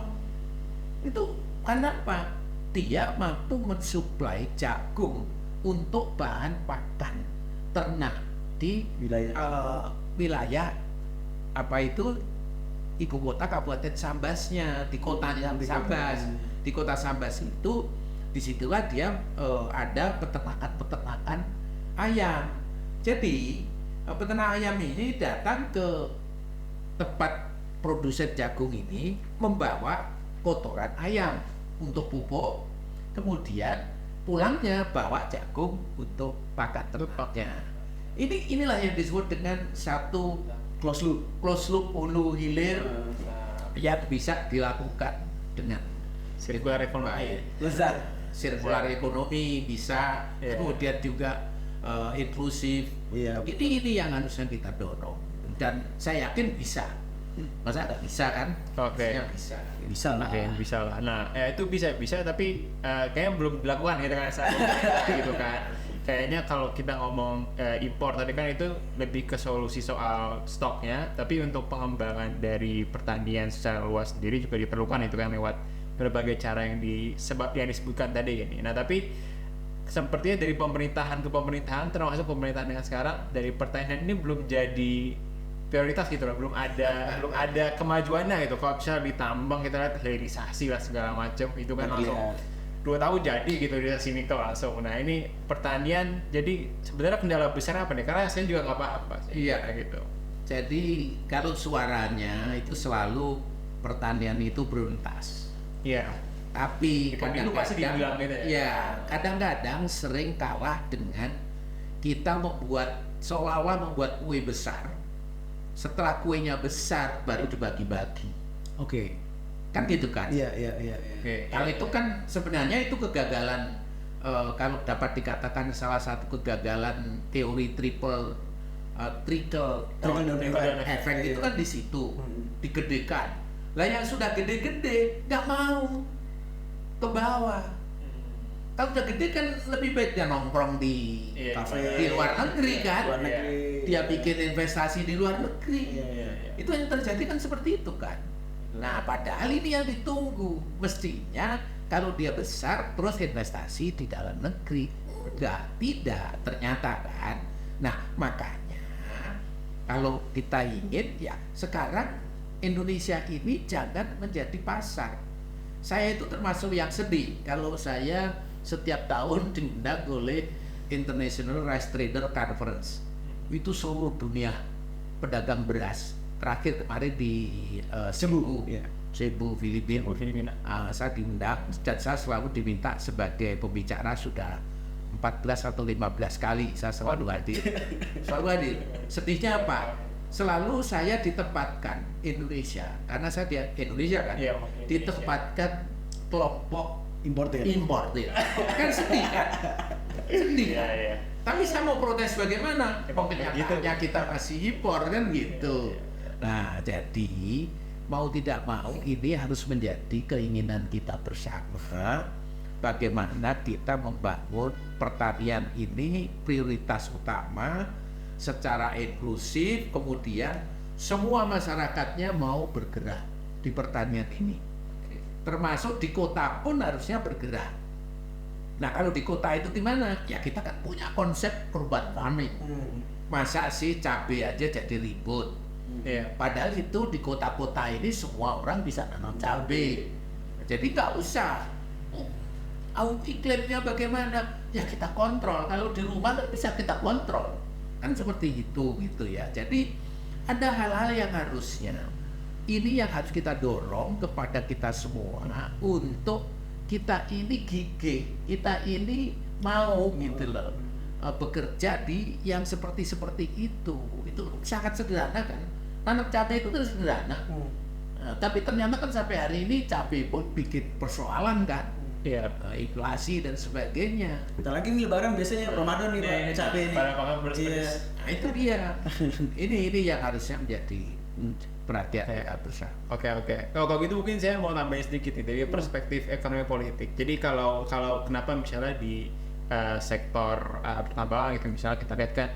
Itu karena apa? Dia mampu mensuplai jagung untuk bahan pakan ternak di wilayah apa itu ibu kota Kabupaten Sambasnya, di kotanya Sambas. Di kota Sambas itu disitulah dia ada peternakan ayam. Jadi peternak ayam ini datang ke tempat produsen jagung ini membawa kotoran ayam untuk pupuk, kemudian pulangnya bawa jagung untuk pakan ternaknya. Inilah yang disebut dengan satu close loop hulu hilir yang bisa dilakukan dengan Sirkular ekonomi. Lezat. Sirkular ekonomi bisa, kemudian juga inklusif. Ini yang harusnya kita dorong dan saya yakin bisa. Masa nggak bisa kan? Oke. Bisa lah. Oke, bisa lah. Nah, itu bisa tapi kayaknya belum dilakukan gitu kan saat ini, gitu kan. Kayaknya kalau kita ngomong impor tadi kan itu lebih ke solusi soal stoknya, tapi untuk pengembangan dari pertanian secara luas sendiri juga diperlukan itu kan lewat berbagai cara yang disebutkan tadi ini. Nah, tapi sepertinya dari pemerintahan ke pemerintahan, termasuk pemerintahan dengan sekarang, dari pertanian ini belum jadi prioritas gitu loh, belum ada kemajuannya gitu. Kalau misalnya ditambang kita lihat hilirisasi lah segala macam itu kan langsung 2 tahun jadi gitu di sini tuh langsung. Nah ini pertanian jadi sebenarnya kendala besar apa nih? Karena saya juga nggak apa-apa sih. Iya gitu. Jadi kalau suaranya itu selalu pertanian itu prioritas. Iya. Tapi Di pemilu pasti dibilang gitu ya? ya kadang-kadang sering kalah dengan kita seolah-olah membuat kue besar. Setelah kuenya besar baru dibagi-bagi. Oke. Kan gitu kan? Iya. Oke. Kalau itu kan sebenarnya itu kegagalan, kalau dapat dikatakan salah satu kegagalan teori trickle Trickle down effect itu kan di situ, digedekan. Lah yang sudah gede-gede nggak mau ke bawah. Kalau udah gede kan lebih baik dia nongkrong di Iya, di luar negeri kan. Luar negeri. Dia bikin investasi di luar negeri. Iya. Itu yang terjadi kan seperti itu kan. Nah, padahal ini yang ditunggu. Mestinya kalau dia besar terus investasi di dalam negeri. Tidak ternyata kan. Nah, makanya kalau kita ingin ya sekarang Indonesia ini jangan menjadi pasar. Saya itu termasuk yang sedih kalau saya setiap tahun diundang oleh International Rice Trader Conference. Itu seluruh dunia pedagang beras. Terakhir kemarin di Cebu, ya. Cebu, Filipina. Filipina. Saya diundang dan saya selalu diminta sebagai pembicara sudah 14 atau 15 kali saya selalu hadir. Selalu hadir. Sedihnya apa? Selalu saya ditempatkan Indonesia karena saya di Indonesia kan. Iya, ditempatkan kelompok Importer. Kan sedih kan? Sedih. Iya. Tapi saya mau protes bagaimana? Ya, Kenyataannya kita masih impor kan gitu. Nah, jadi mau tidak mau ini harus menjadi keinginan kita bersama. Bagaimana kita membangun pertanian ini prioritas utama secara inklusif, kemudian semua masyarakatnya mau bergerak di pertanian ini. Termasuk di kota pun harusnya bergerak. Nah, kalau di kota itu gimana? Ya kita kan punya konsep urban farming. Masa sih cabai aja jadi ribut? Iya. Padahal itu di kota-kota ini semua orang bisa nanam cabai. Jadi nggak usah. Iklimnya bagaimana? Ya kita kontrol. Kalau di rumah nggak bisa kita kontrol. Kan seperti itu gitu ya. Jadi ada hal-hal yang harusnya ini yang harus kita dorong kepada kita semua untuk kita ini gigih, kita ini mau gitu loh bekerja di yang seperti itu sangat sederhana kan. Tanam cabai itu kan sederhana. Tapi ternyata kan sampai hari ini cabai pun bikin persoalan kan. Iya. Inflasi dan sebagainya. Bentar lagi nih Lebaran biasanya Ramadan nih Pak, cabai nih. Barang-barang Iya. beres-beres. Nah, itu dia. ini yang harusnya menjadi perhatian kita bersama. Oke. Kalau gitu mungkin saya mau tambahin sedikit nih dari perspektif ekonomi politik. Jadi kalau kenapa misalnya di sektor pertambangan gitu misalnya kita lihat kan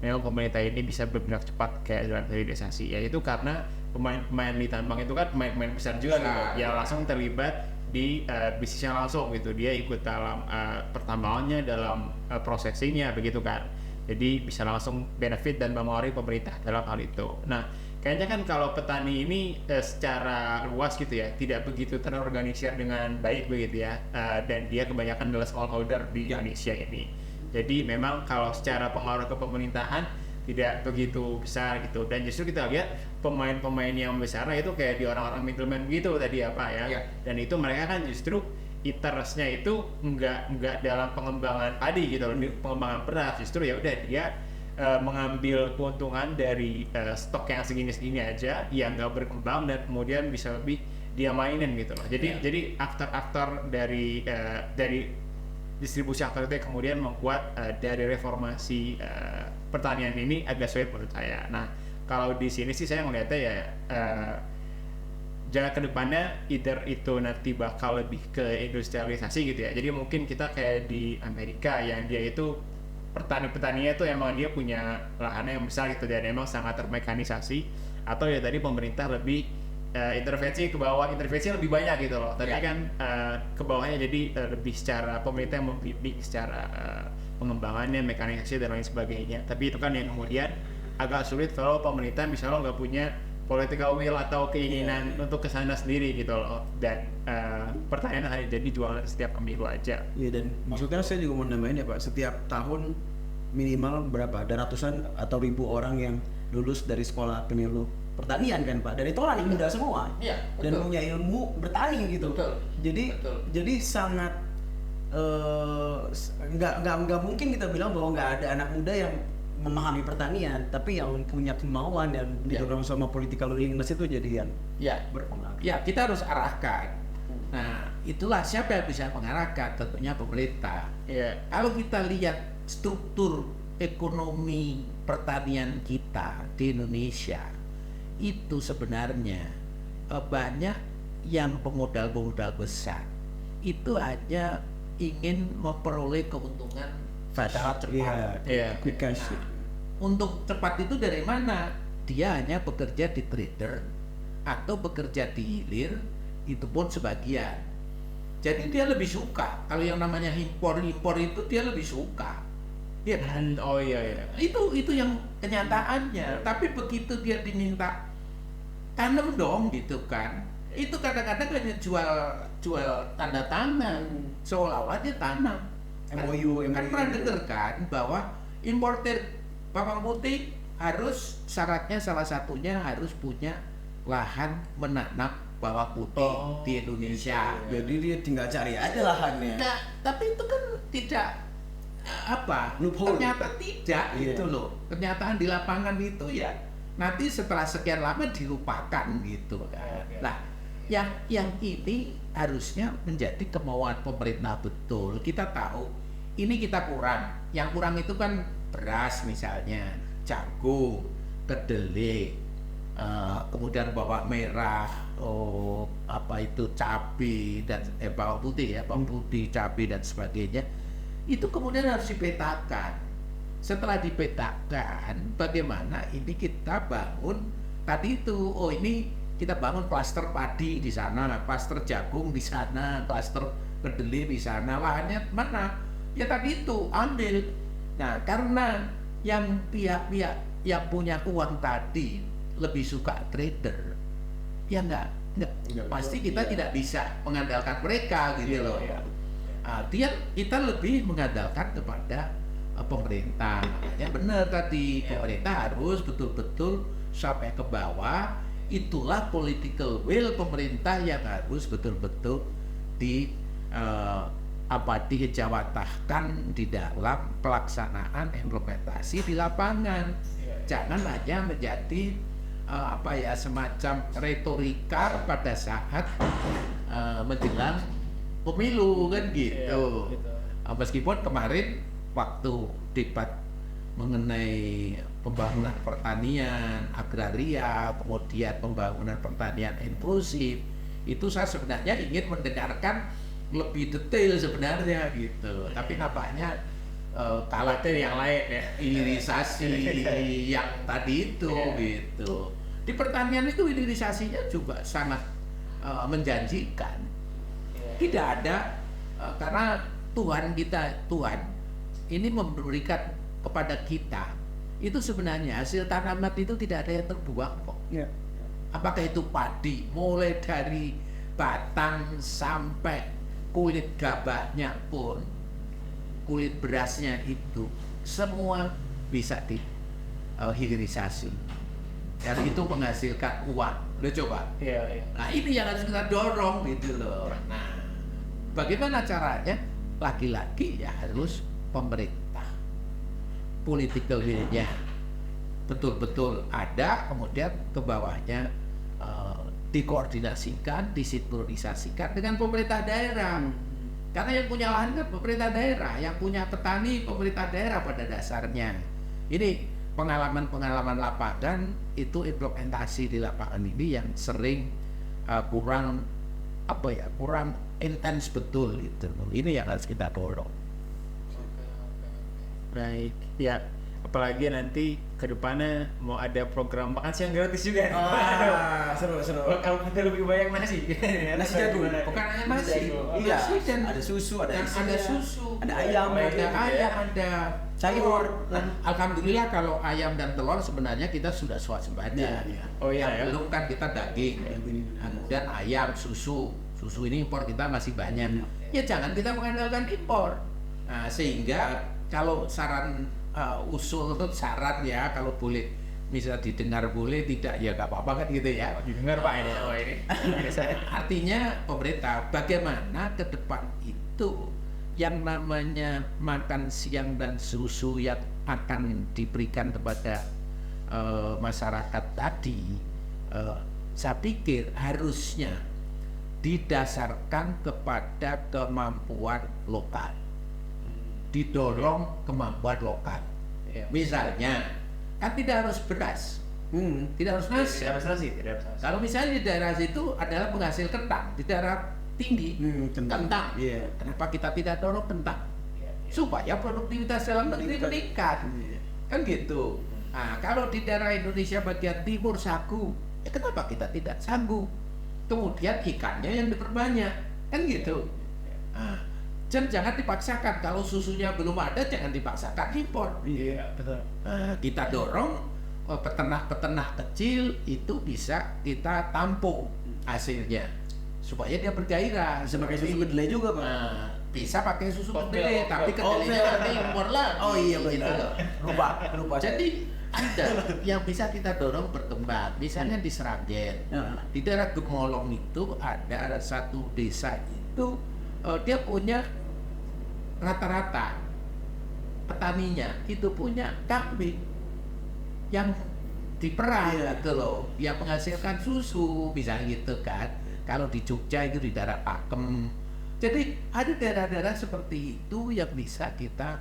memang pemerintah ini bisa bergerak cepat kayak dalam hilirisasi, yaitu karena pemain di tambang itu kan pemain besar juga gitu, yang langsung terlibat di bisnisnya langsung gitu. Dia ikut dalam pertambangannya, dalam prosesinya begitu kan. Jadi bisa langsung benefit dan mempengaruhi pemerintah dalam hal itu. Nah, kayaknya kan kalau petani ini secara luas gitu ya, tidak begitu terorganisir dengan baik begitu ya, dan dia kebanyakan adalah smallholder di Indonesia ini. Jadi memang kalau secara pengaruh ke pemerintahan tidak begitu besar gitu, dan justru kita lihat pemain-pemain yang besar itu kayak di orang-orang middleman gitu tadi apa ya, dan itu mereka kan justru interestnya itu enggak dalam pengembangan padi gitu loh, pengembangan beras, justru ya udah dia mengambil keuntungan dari stok yang segini-segini aja yang nggak berkembang dan kemudian bisa lebih dia mainin gitu loh. Jadi aktor-aktor dari distribusi aktor itu kemudian membuat dari reformasi pertanian ini agak sulit menurut saya. Nah, kalau di sini sih saya melihatnya ya jangan kedepannya either itu nanti bakal lebih ke industrialisasi gitu ya. Jadi mungkin kita kayak di Amerika yang dia itu petani-petaninya itu emang dia punya lahannya yang besar gitu dan emang sangat termekanisasi, atau ya tadi pemerintah lebih intervensi ke bawah, intervensi lebih banyak gitu loh. Tapi kan ke bawahnya jadi lebih secara pemerintah yang membimbing secara pengembangannya, mekanisasi dan lain sebagainya. Tapi itu kan yang kemudian agak sulit kalau pemerintah misalnya nggak punya political will atau keinginan untuk kesana sendiri gitu loh, dan pertanyaan hanya jadi jualan setiap pemilu aja. Iya, dan maksudnya saya juga mau nambahin ya Pak, setiap tahun minimal berapa, ada ratusan atau ribu orang yang lulus dari sekolah pemilu pertanian kan Pak, dan itu kan anak muda semua Iya, dan betul. punya ilmu bertani gitu. Betul. Betul. Jadi sangat nggak mungkin kita bilang bahwa nggak ada anak muda yang memahami pertanian, tapi yang punya kemauan dan Ya. didorong sama political willingness itu jadi yang Ya, berpengaruh. ya kita harus arahkan. Nah, itulah siapa yang bisa mengarahkan, tentunya pemerintah. Iya. Kalau kita lihat struktur ekonomi pertanian kita di Indonesia, itu sebenarnya banyak yang pemodal-pemodal besar itu hanya ingin memperoleh keuntungan pada cepat. Iya. Quick cash. Untuk cepat itu dari mana? Dia hanya bekerja di trader atau bekerja di hilir, itu pun sebagian. Jadi dia lebih suka kalau yang namanya impor itu dia lebih suka. Ya kan? Oh iya iya. Itu yang kenyataannya. Tapi begitu dia diminta tanam dong gitu kan, itu kadang-kadang hanya jual tanda tangan seolah-olah dia tanam. MOU Kan pernah dengar kan bahwa importer bawang putih harus syaratnya salah satunya harus punya lahan menanam bawang putih di Indonesia. Jadi dia tinggal cari aja lahannya. Nah, tapi itu kan tidak Loophole. ternyata tidak Iya. gitu loh. Kenyataan di lapangan itu ya nanti setelah sekian lama dilupakan gitu kan. Oke. Nah, yang ini harusnya menjadi kemauan pemerintah betul. Kita tahu ini kita kurang. Yang kurang itu kan beras misalnya, jagung, kedelai, kemudian bawang merah, cabai dan bawang putih ya, bawang putih, cabai dan sebagainya. Itu kemudian harus dipetakan. Setelah dipetakan, bagaimana ini kita bangun tadi itu, ini kita bangun klaster padi di sana, klaster jagung di sana, klaster kedelai di sana, lahannya mana? Ya tadi itu ambil. Nah, karena yang pihak-pihak yang punya uang tadi lebih suka trader, ya enggak pasti kita tidak bisa mengandalkan mereka gitu loh. Kita lebih mengandalkan kepada pemerintah. Ya benar tadi, pemerintah harus betul-betul sampai ke bawah. Itulah political will pemerintah yang harus betul-betul dijawantahkan di dalam pelaksanaan implementasi di lapangan. Jangan hanya menjadi semacam retorika pada saat menjelang pemilu kan gitu. Meskipun kemarin waktu debat mengenai pembangunan pertanian agraria, kemudian pembangunan pertanian inklusif, itu saya sebenarnya ingin mendengarkan lebih detail sebenarnya gitu. Tapi nampaknya kalah yang lain ya. hilirisasi yang tadi itu gitu. Di pertanian itu hilirisasinya juga sangat menjanjikan. Tidak ada karena Tuhan ini memberikan kepada kita itu sebenarnya hasil tanaman itu tidak ada yang terbuang kok. Ya. Apakah itu padi, mulai dari batang sampai kulit gabahnya pun, kulit berasnya itu semua bisa dihilirisasi dan itu menghasilkan uang. Udah coba? Iya. Nah ini yang harus kita dorong gitu loh. Nah bagaimana caranya? Lagi-lagi ya harus pemerintah, political will-nya betul-betul ada, kemudian ke bawahnya dikoordinasikan, disinkronisasikan dengan pemerintah daerah. Karena yang punya lahan kan pemerintah daerah, yang punya petani pemerintah daerah pada dasarnya. Ini pengalaman-pengalaman lapangan itu implementasi di lapangan ini yang sering kurang intens betul itu. Ini yang harus kita dorong. Baik. Ya, apalagi nanti ke depannya mau ada program makan siang gratis juga. Seru. Kalau kita lebih banyak nasi. Nasi jagung. Bukan hanya nasi, Iya. nasi dan Ada susu, ada ada susu, ada ayam, ada sayur. Alhamdulillah kalau ayam dan telur sebenarnya kita sudah swasembada. Iya. Oh iya Yang ya. belum kan kita daging, kemudian ayam, susu ini impor kita masih banyak. Ya jangan kita mengandalkan impor. Nah, sehingga kalau saran usul itu syarat ya kalau boleh bisa didengar boleh, tidak ya nggak apa-apa kan gitu ya. Didengar Pak ini. Oh ini. Artinya pemerintah bagaimana ke depan itu yang namanya makan siang dan susu yang akan diberikan kepada masyarakat tadi, saya pikir harusnya didasarkan kepada kemampuan lokal, didorong kemampuan lokal. Iya. Misalnya, kan tidak harus beras, tidak harus nasi. Tidak harus nasi, tidak harus nasi. Kalau misalnya di daerah situ adalah penghasil kentang, di daerah tinggi kentang. Iya. Kenapa kita tidak dorong kentang? Supaya produktivitas dalam negeri meningkat. Iya. Kan gitu. Nah, kalau di daerah Indonesia bagian timur sagu, ya kenapa kita tidak sagu? Kemudian ikannya yang diperbanyak, kan gitu. Nah, jangan dipaksakan. Kalau susunya belum ada, jangan dipaksakan impor. Iya, betul. Kita dorong peternak-peternak kecil itu bisa kita tampung hasilnya supaya dia bergairah. Bisa pakai susu kedelai juga, Pak. Nah, bisa pakai susu kedelai, Oke. tapi kedelainya nanti impor lagi. Oh iya gitu. benar. Lupa. Jadi ada yang bisa kita dorong berkembang. Misalnya di Sragen, Ya. di daerah Gemolong itu ada satu desa itu dia punya rata-rata petaninya itu punya kambing yang diperah Iya. gitu loh, yang menghasilkan susu misalnya gitu kan. Kalau di Jogja itu di daerah Pakem. Jadi ada daerah-daerah seperti itu yang bisa kita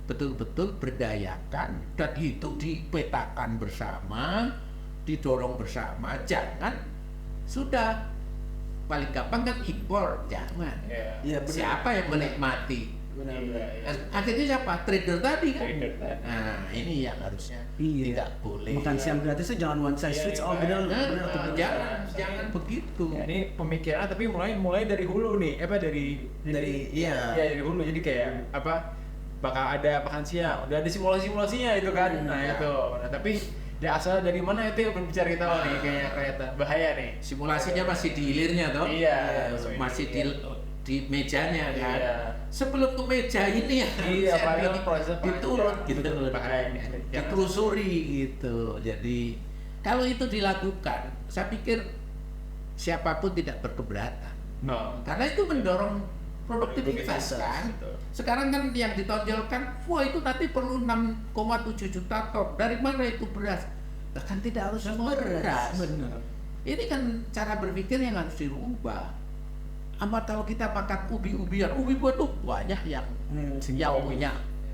betul-betul berdayakan dan itu dipetakan bersama, didorong bersama. Jangan sudah paling gampang kan impor, jangan. Iya, benar. Siapa yang menikmati? Benar. Akhirnya siapa? Trader tadi kan. Trader tadi. Nah, ini yang harusnya Iya. tidak boleh. Makan siang gratis itu jangan one size fits all, benar. Nah, tuh. jangan begitu. Ya, ini pemikiran tapi mulai dari hulu nih, dari iya. ya dari hulu. Jadi kayak apa? Bakal ada makan siang, udah ada simulasinya itu kan. Nah, itu. Nah, tapi asal dari mana itu yang berbicara kita nih kayak kereta bahaya nih. Simulasinya masih di hilirnya toh? Iya. Masih di mejanya kan. Iya. Sebelum ke meja ini ya Iya, paling proses diturut gitu, bahaya. ditelusuri gitu. Jadi kalau itu dilakukan, saya pikir siapapun tidak berkeberatan. No. Karena itu mendorong produktivitas kan. Betul. Sekarang kan yang ditonjolkan, wah itu nanti perlu 6,7 juta ton. Dari mana itu beras? Bahkan tidak harus semua beras. Benar. Ini kan cara berpikir yang harus dirubah. Amat kalau kita makan ubi-ubian, ubi-ubian tuh banyak yang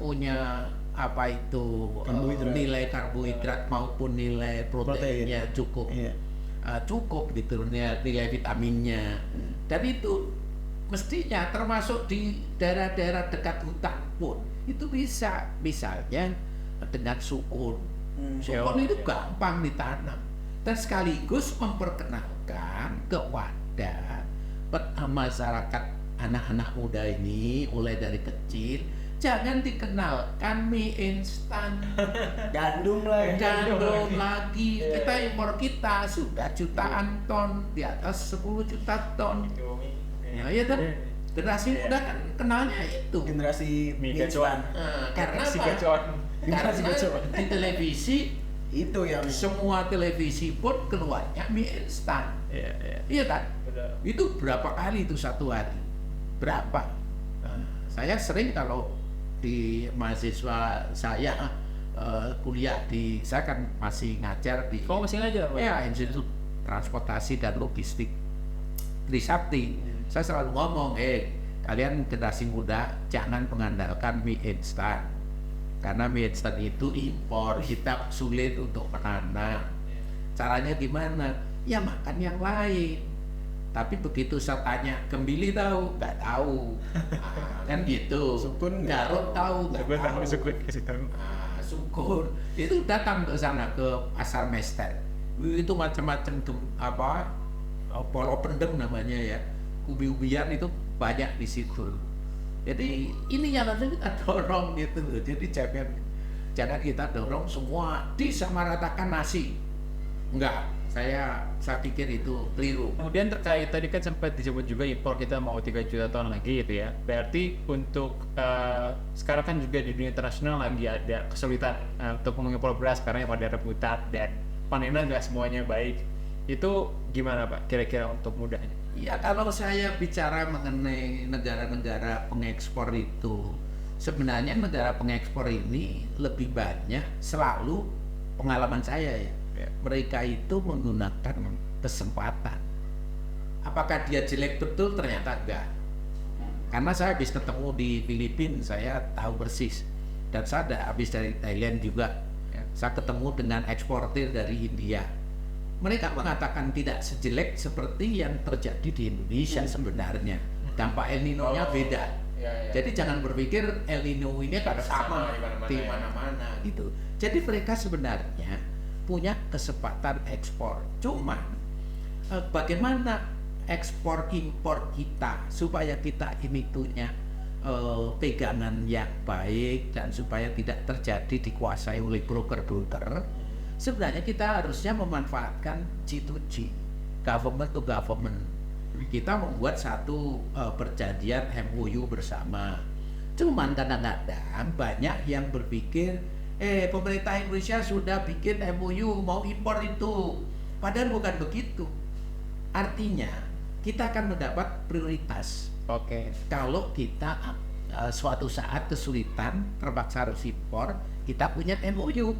punya apa itu Karbohidrat. nilai karbohidrat maupun nilai proteinnya cukup Iya. cukup gitu nilai vitaminnya. Dan itu mestinya termasuk di daerah-daerah dekat hutan pun itu bisa, misalnya dengan sukun. Sukun itu gampang ditanam dan sekaligus memperkenalkan kepada masyarakat anak-anak muda ini mulai dari kecil, jangan dikenalkan mie instan, Gandum lah. gandum lagi. Iya. Kita impor kita sudah jutaan ton, di atas 10 juta ton. Ya, ya kan? Generasi muda kan kenalnya itu. Generasi Mie mie gacuan. instan. Karena Si apa? gacuan. Karena Generasi gacuan. di televisi Itu yang semua televisi pun keluarnya mie instan. Iya, iya. Iya kan? Betul. Itu berapa kali itu satu hari? Berapa? Nah, saya sering kalau di mahasiswa saya kuliah saya kan masih ngajar di Kau masih ngajar, Pak? ya Institut Transportasi dan Logistik Trisakti. Saya selalu ngomong, kalian generasi muda jangan mengandalkan mie instan. Karena mie instan itu impor, kita sulit untuk menanam. Caranya gimana? Ya makan yang lain. Tapi begitu saya tanya, Gembili tahu? Nggak tahu. Nah, kan gitu. Sukun nggak Garut tahu? Nggak tahu. kasih tahu. Syukur itu datang ke sana ke pasar Mester. Itu macam-macam polo pendem namanya ya, ubi-ubian itu banyak di situ. Jadi ini yang harus kita dorong gitu loh. Jadi jangan kita dorong semua disamaratakan nasi, enggak. Saya pikir itu keliru. Kemudian terkait tadi kan sempat disebut juga impor kita mau 3 juta ton lagi gitu ya. Berarti untuk sekarang kan juga di dunia internasional lagi ada kesulitan untuk mengimpor beras karena yang pada rebutan dan panennya nggak semuanya baik. Itu gimana Pak kira-kira untuk mudahnya? Ya kalau saya bicara mengenai negara-negara pengekspor itu, sebenarnya negara pengekspor ini lebih banyak selalu pengalaman saya ya. Mereka itu menggunakan kesempatan. Apakah dia jelek betul? Ternyata enggak. Karena saya habis ketemu di Filipina, saya tahu persis. Dan saya ada habis dari Thailand juga. Saya ketemu dengan eksportir dari India. Mereka mengatakan tidak sejelek seperti yang terjadi di Indonesia sebenarnya. Dampak El Nino-nya beda. Jadi jangan berpikir El Nino ini akan sama di mana-mana gitu. Jadi mereka sebenarnya punya kesempatan ekspor. Cuma bagaimana ekspor impor kita supaya kita ini punya pegangan yang baik dan supaya tidak terjadi dikuasai oleh broker-broker. Sebenarnya kita harusnya memanfaatkan G2G, government to government. Kita membuat satu perjanjian MOU bersama. Cuman kadang-kadang banyak yang berpikir pemerintah Indonesia sudah bikin MOU mau impor itu. Padahal bukan begitu. Artinya kita akan mendapat prioritas. Kalau kita suatu saat kesulitan terpaksa harus impor, kita punya MOU.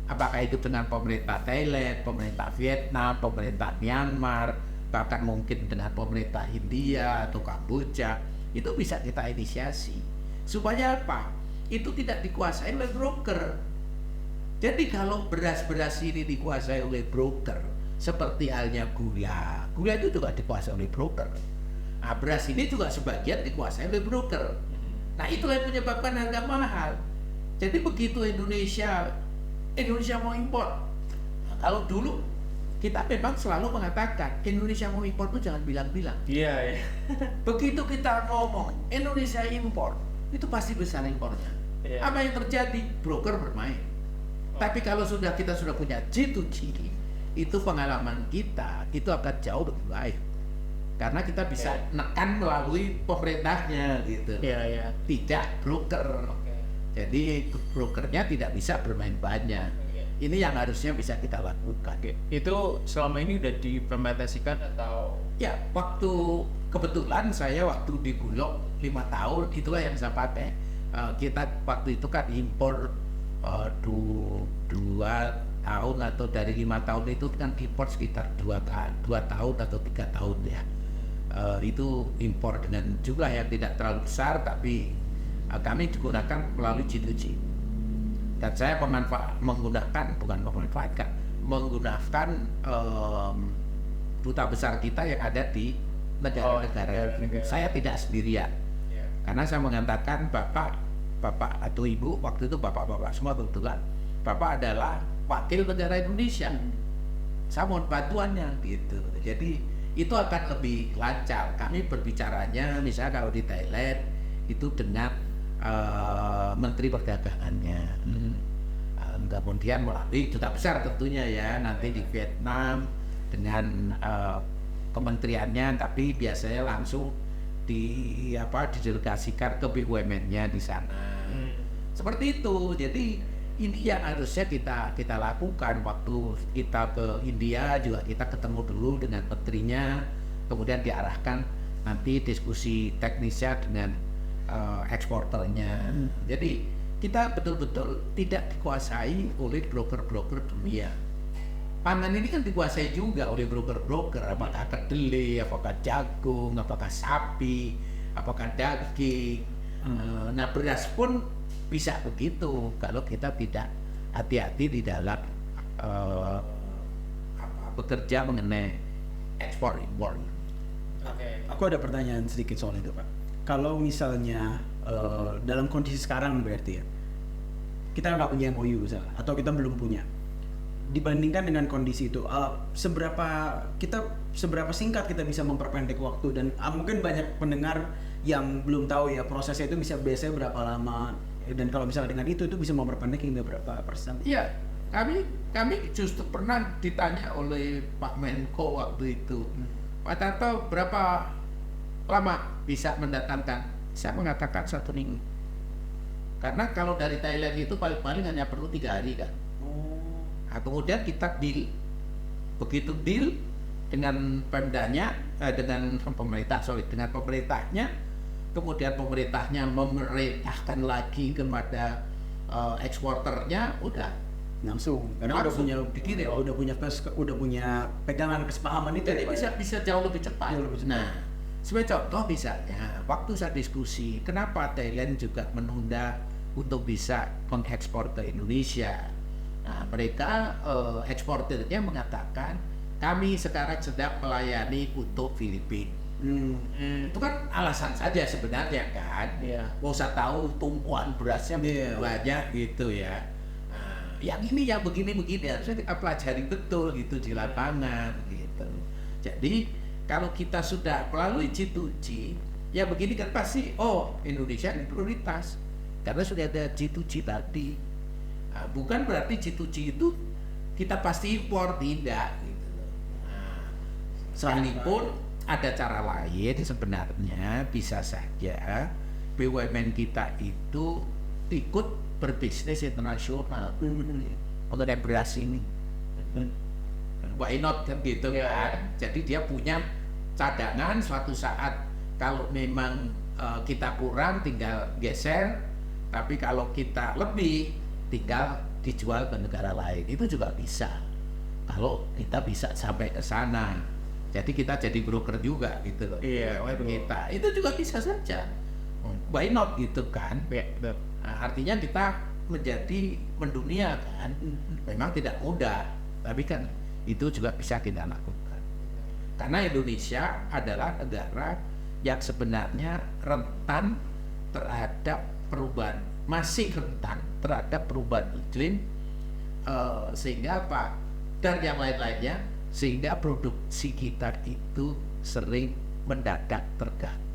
Apakah itu dengan pemerintah Thailand, pemerintah Vietnam, pemerintah Myanmar, bahkan mungkin dengan pemerintah India atau Kamboja, itu bisa kita inisiasi. Supaya apa? Itu tidak dikuasai oleh broker. Jadi kalau beras-beras ini dikuasai oleh broker, seperti halnya gula itu juga dikuasai oleh broker. Nah, beras ini juga sebagian dikuasai oleh broker. Nah, itulah yang menyebabkan harga mahal. Jadi begitu Indonesia mau impor. Nah, kalau dulu kita memang selalu mengatakan Indonesia mau impor itu jangan bilang-bilang. Iya. Begitu kita ngomong Indonesia impor, itu pasti besar impornya. Apa yang terjadi? Broker bermain. Tapi kalau kita sudah punya G2G, itu pengalaman kita itu akan jauh lebih baik. Karena kita bisa nekan melalui pemerintahnya gitu. Tidak broker. Jadi brokernya tidak bisa bermain banyak. Ini yang harusnya bisa kita lakukan. Itu selama ini udah diimplementasikan atau? Ya, kebetulan saya waktu di Bulog 5 tahun itulah yang saya pakai. Kita waktu itu kan impor 2 tahun atau dari 5 tahun itu kan impor sekitar 2 tahun atau 3 tahun ya. Itu impor dengan jumlah yang tidak terlalu besar, tapi kami digunakan melalui G2G. Dan saya menggunakan duta besar kita yang ada di negara-negara. Saya tidak sendirian. Karena saya mengatakan bapak atau ibu, waktu itu bapak semua kebetulan. Bapak adalah wakil negara Indonesia. Saya mohon bantuannya gitu. Jadi itu akan lebih lancar. Kami berbicaranya misalnya kalau di Thailand itu dengan Menteri Perdagangannya. Kemudian melalui duta besar tentunya ya, nanti di Vietnam dengan kementeriannya, tapi biasanya langsung didelegasikan ke BUMN-nya di sana. Seperti itu. Jadi ini yang harusnya kita lakukan. Waktu kita ke India juga kita ketemu dulu dengan menterinya, kemudian diarahkan nanti diskusi teknisnya dengan eksporternya. Jadi kita betul-betul tidak dikuasai oleh broker-broker dunia. Pangan ini kan dikuasai juga oleh broker-broker, apakah kedelai, apakah jagung, apakah sapi, apakah daging. Nah, beras pun bisa begitu kalau kita tidak hati-hati di dalam bekerja mengenai ekspor impor. Aku ada pertanyaan sedikit soal itu, Pak. Kalau misalnya dalam kondisi sekarang berarti ya, kita nggak punya MOU misalnya, atau kita belum punya, dibandingkan dengan kondisi itu, seberapa singkat kita bisa memperpendek waktu, dan mungkin banyak pendengar yang belum tahu ya prosesnya itu biasanya berapa lama, dan kalau misalnya dengan itu bisa memperpendek hingga berapa persen? Iya, kami justru pernah ditanya oleh Pak Menko waktu itu, Pak Tarto berapa lama bisa mendatangkan? Saya mengatakan 1 minggu. Karena kalau dari Thailand itu paling-paling hanya perlu 3 hari kan. Nah, kemudian kita deal, begitu deal dengan pemdanya, dengan pemerintahnya, kemudian pemerintahnya memerintahkan lagi kepada eksporternya, udah langsung karena Langsung dikirim, dikirim. udah punya pegangan kesepahaman itu jadi ya, Pak, ya? bisa jauh lebih cepat. Jauh lebih cepat. Nah, sebagai contoh misalnya, waktu saya diskusi, kenapa Thailand juga menunda untuk bisa mengekspor ke Indonesia? Nah, mereka eksporternya mengatakan kami sekarang sedang melayani untuk Filipina. Itu kan alasan saja sebenarnya kan. Iya. Mau usah tahu tumpuan berasnya Iya. banyak gitu ya. Yang ini yang begini-begini harusnya kita pelajari betul gitu di lapangan gitu. Jadi kalau kita sudah melalui G2G, ya begini kan pasti, oh Indonesia ini prioritas karena sudah ada G2G tadi. Nah, bukan berarti G2G itu kita pasti impor, tidak gitu. Nah, sekalipun ada cara lain sebenarnya bisa saja BUMN kita itu ikut berbisnis internasional untuk beras ini. Why not kan gitu kan. Jadi dia punya cadangan, suatu saat kalau memang kita kurang tinggal geser, tapi kalau kita lebih tinggal dijual ke negara lain. Itu juga bisa kalau kita bisa sampai ke sana. Jadi kita jadi broker juga gitu loh. Iya, Kita itu juga bisa saja. Why not gitu kan. Ya, betul. Nah, artinya kita menjadi mendunia kan, memang tidak mudah, tapi kan itu juga bisa kita lakukan. Karena Indonesia adalah negara yang sebenarnya rentan terhadap perubahan, masih rentan terhadap perubahan iklim, sehingga apa? Dan yang lain-lainnya, sehingga produksi kita itu sering mendadak terganggu.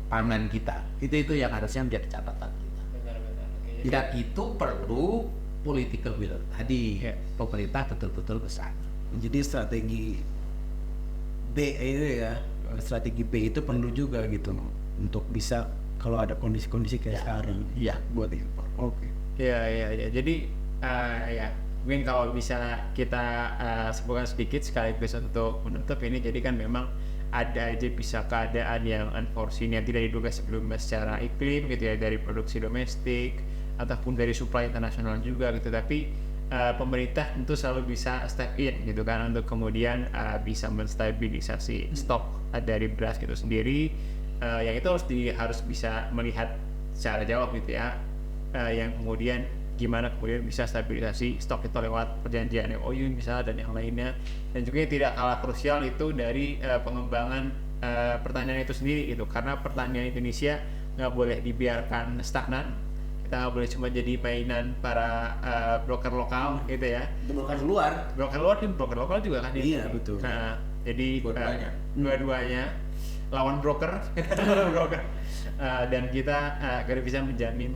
Panen kita itu yang harusnya menjadi catatan kita. Benar-benar. Dan itu perlu political will tadi, Ya. pemerintah betul-betul ke sana. Jadi strategi B itu ya, strategi B itu perlu juga gitu untuk bisa kalau ada kondisi-kondisi kayak Ya. sekarang Iya. buat impor. Oke. Iya. Jadi ya mungkin kalau bisa kita sebutkan sedikit sekaligus untuk menutup ini. Jadi kan memang ada aja bisa keadaan yang unforeseen yang tidak diduga sebelumnya secara iklim gitu ya, dari produksi domestik ataupun dari supply internasional juga gitu. Tapi pemerintah tentu selalu bisa step in gitu kan untuk kemudian bisa menstabilisasi stok dari beras itu sendiri. Yang itu harus bisa melihat secara jauh gitu ya, yang kemudian gimana kemudian bisa stabilisasi stok itu lewat perjanjian MOU misalnya dan yang lainnya. Dan juga yang tidak kalah krusial itu dari pengembangan pertanian itu sendiri gitu, karena pertanian Indonesia nggak boleh dibiarkan stagnan. Kita nggak boleh cuma jadi mainan para broker lokal gitu ya. Itu bukan keluar. Broker luar dan broker lokal juga kan ya. Iya, betul. Nah, jadi Dua-duanya. dua-duanya lawan broker, broker. Dan kita agar bisa menjamin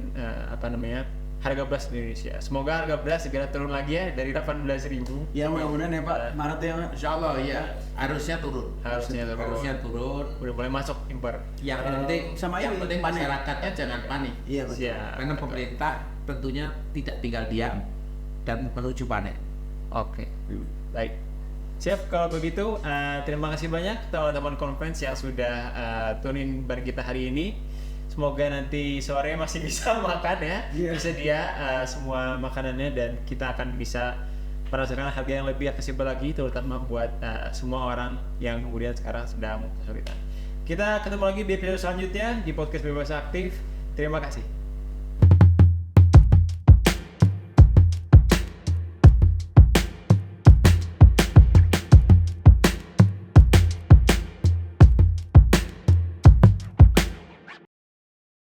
harga beras di Indonesia. Semoga harga beras segera turun lagi ya dari 18.000. Ya mudah-mudahan ya Pak, Maret ya Pak. Insya Allah ya, harusnya turun. Harusnya turun. Udah mulai masuk impor. Yang penting, sama yang ini, penting panik. masyarakatnya jangan panik. Iya Pak. Siap. Karena pemerintah tentunya tidak tinggal diam dan menuju panen. Oke. Baik. Siap, kalau begitu terima kasih banyak teman-teman conference yang sudah tune in bareng kita hari ini. Semoga nanti sore masih bisa makan ya, Iya. tersedia semua makanannya, dan kita akan bisa merasakan harga yang lebih aksesibel lagi, terutama buat semua orang yang kemudian sekarang sedang kesulitan. Kita ketemu lagi di episode selanjutnya di podcast Bebas Aktif. Terima kasih.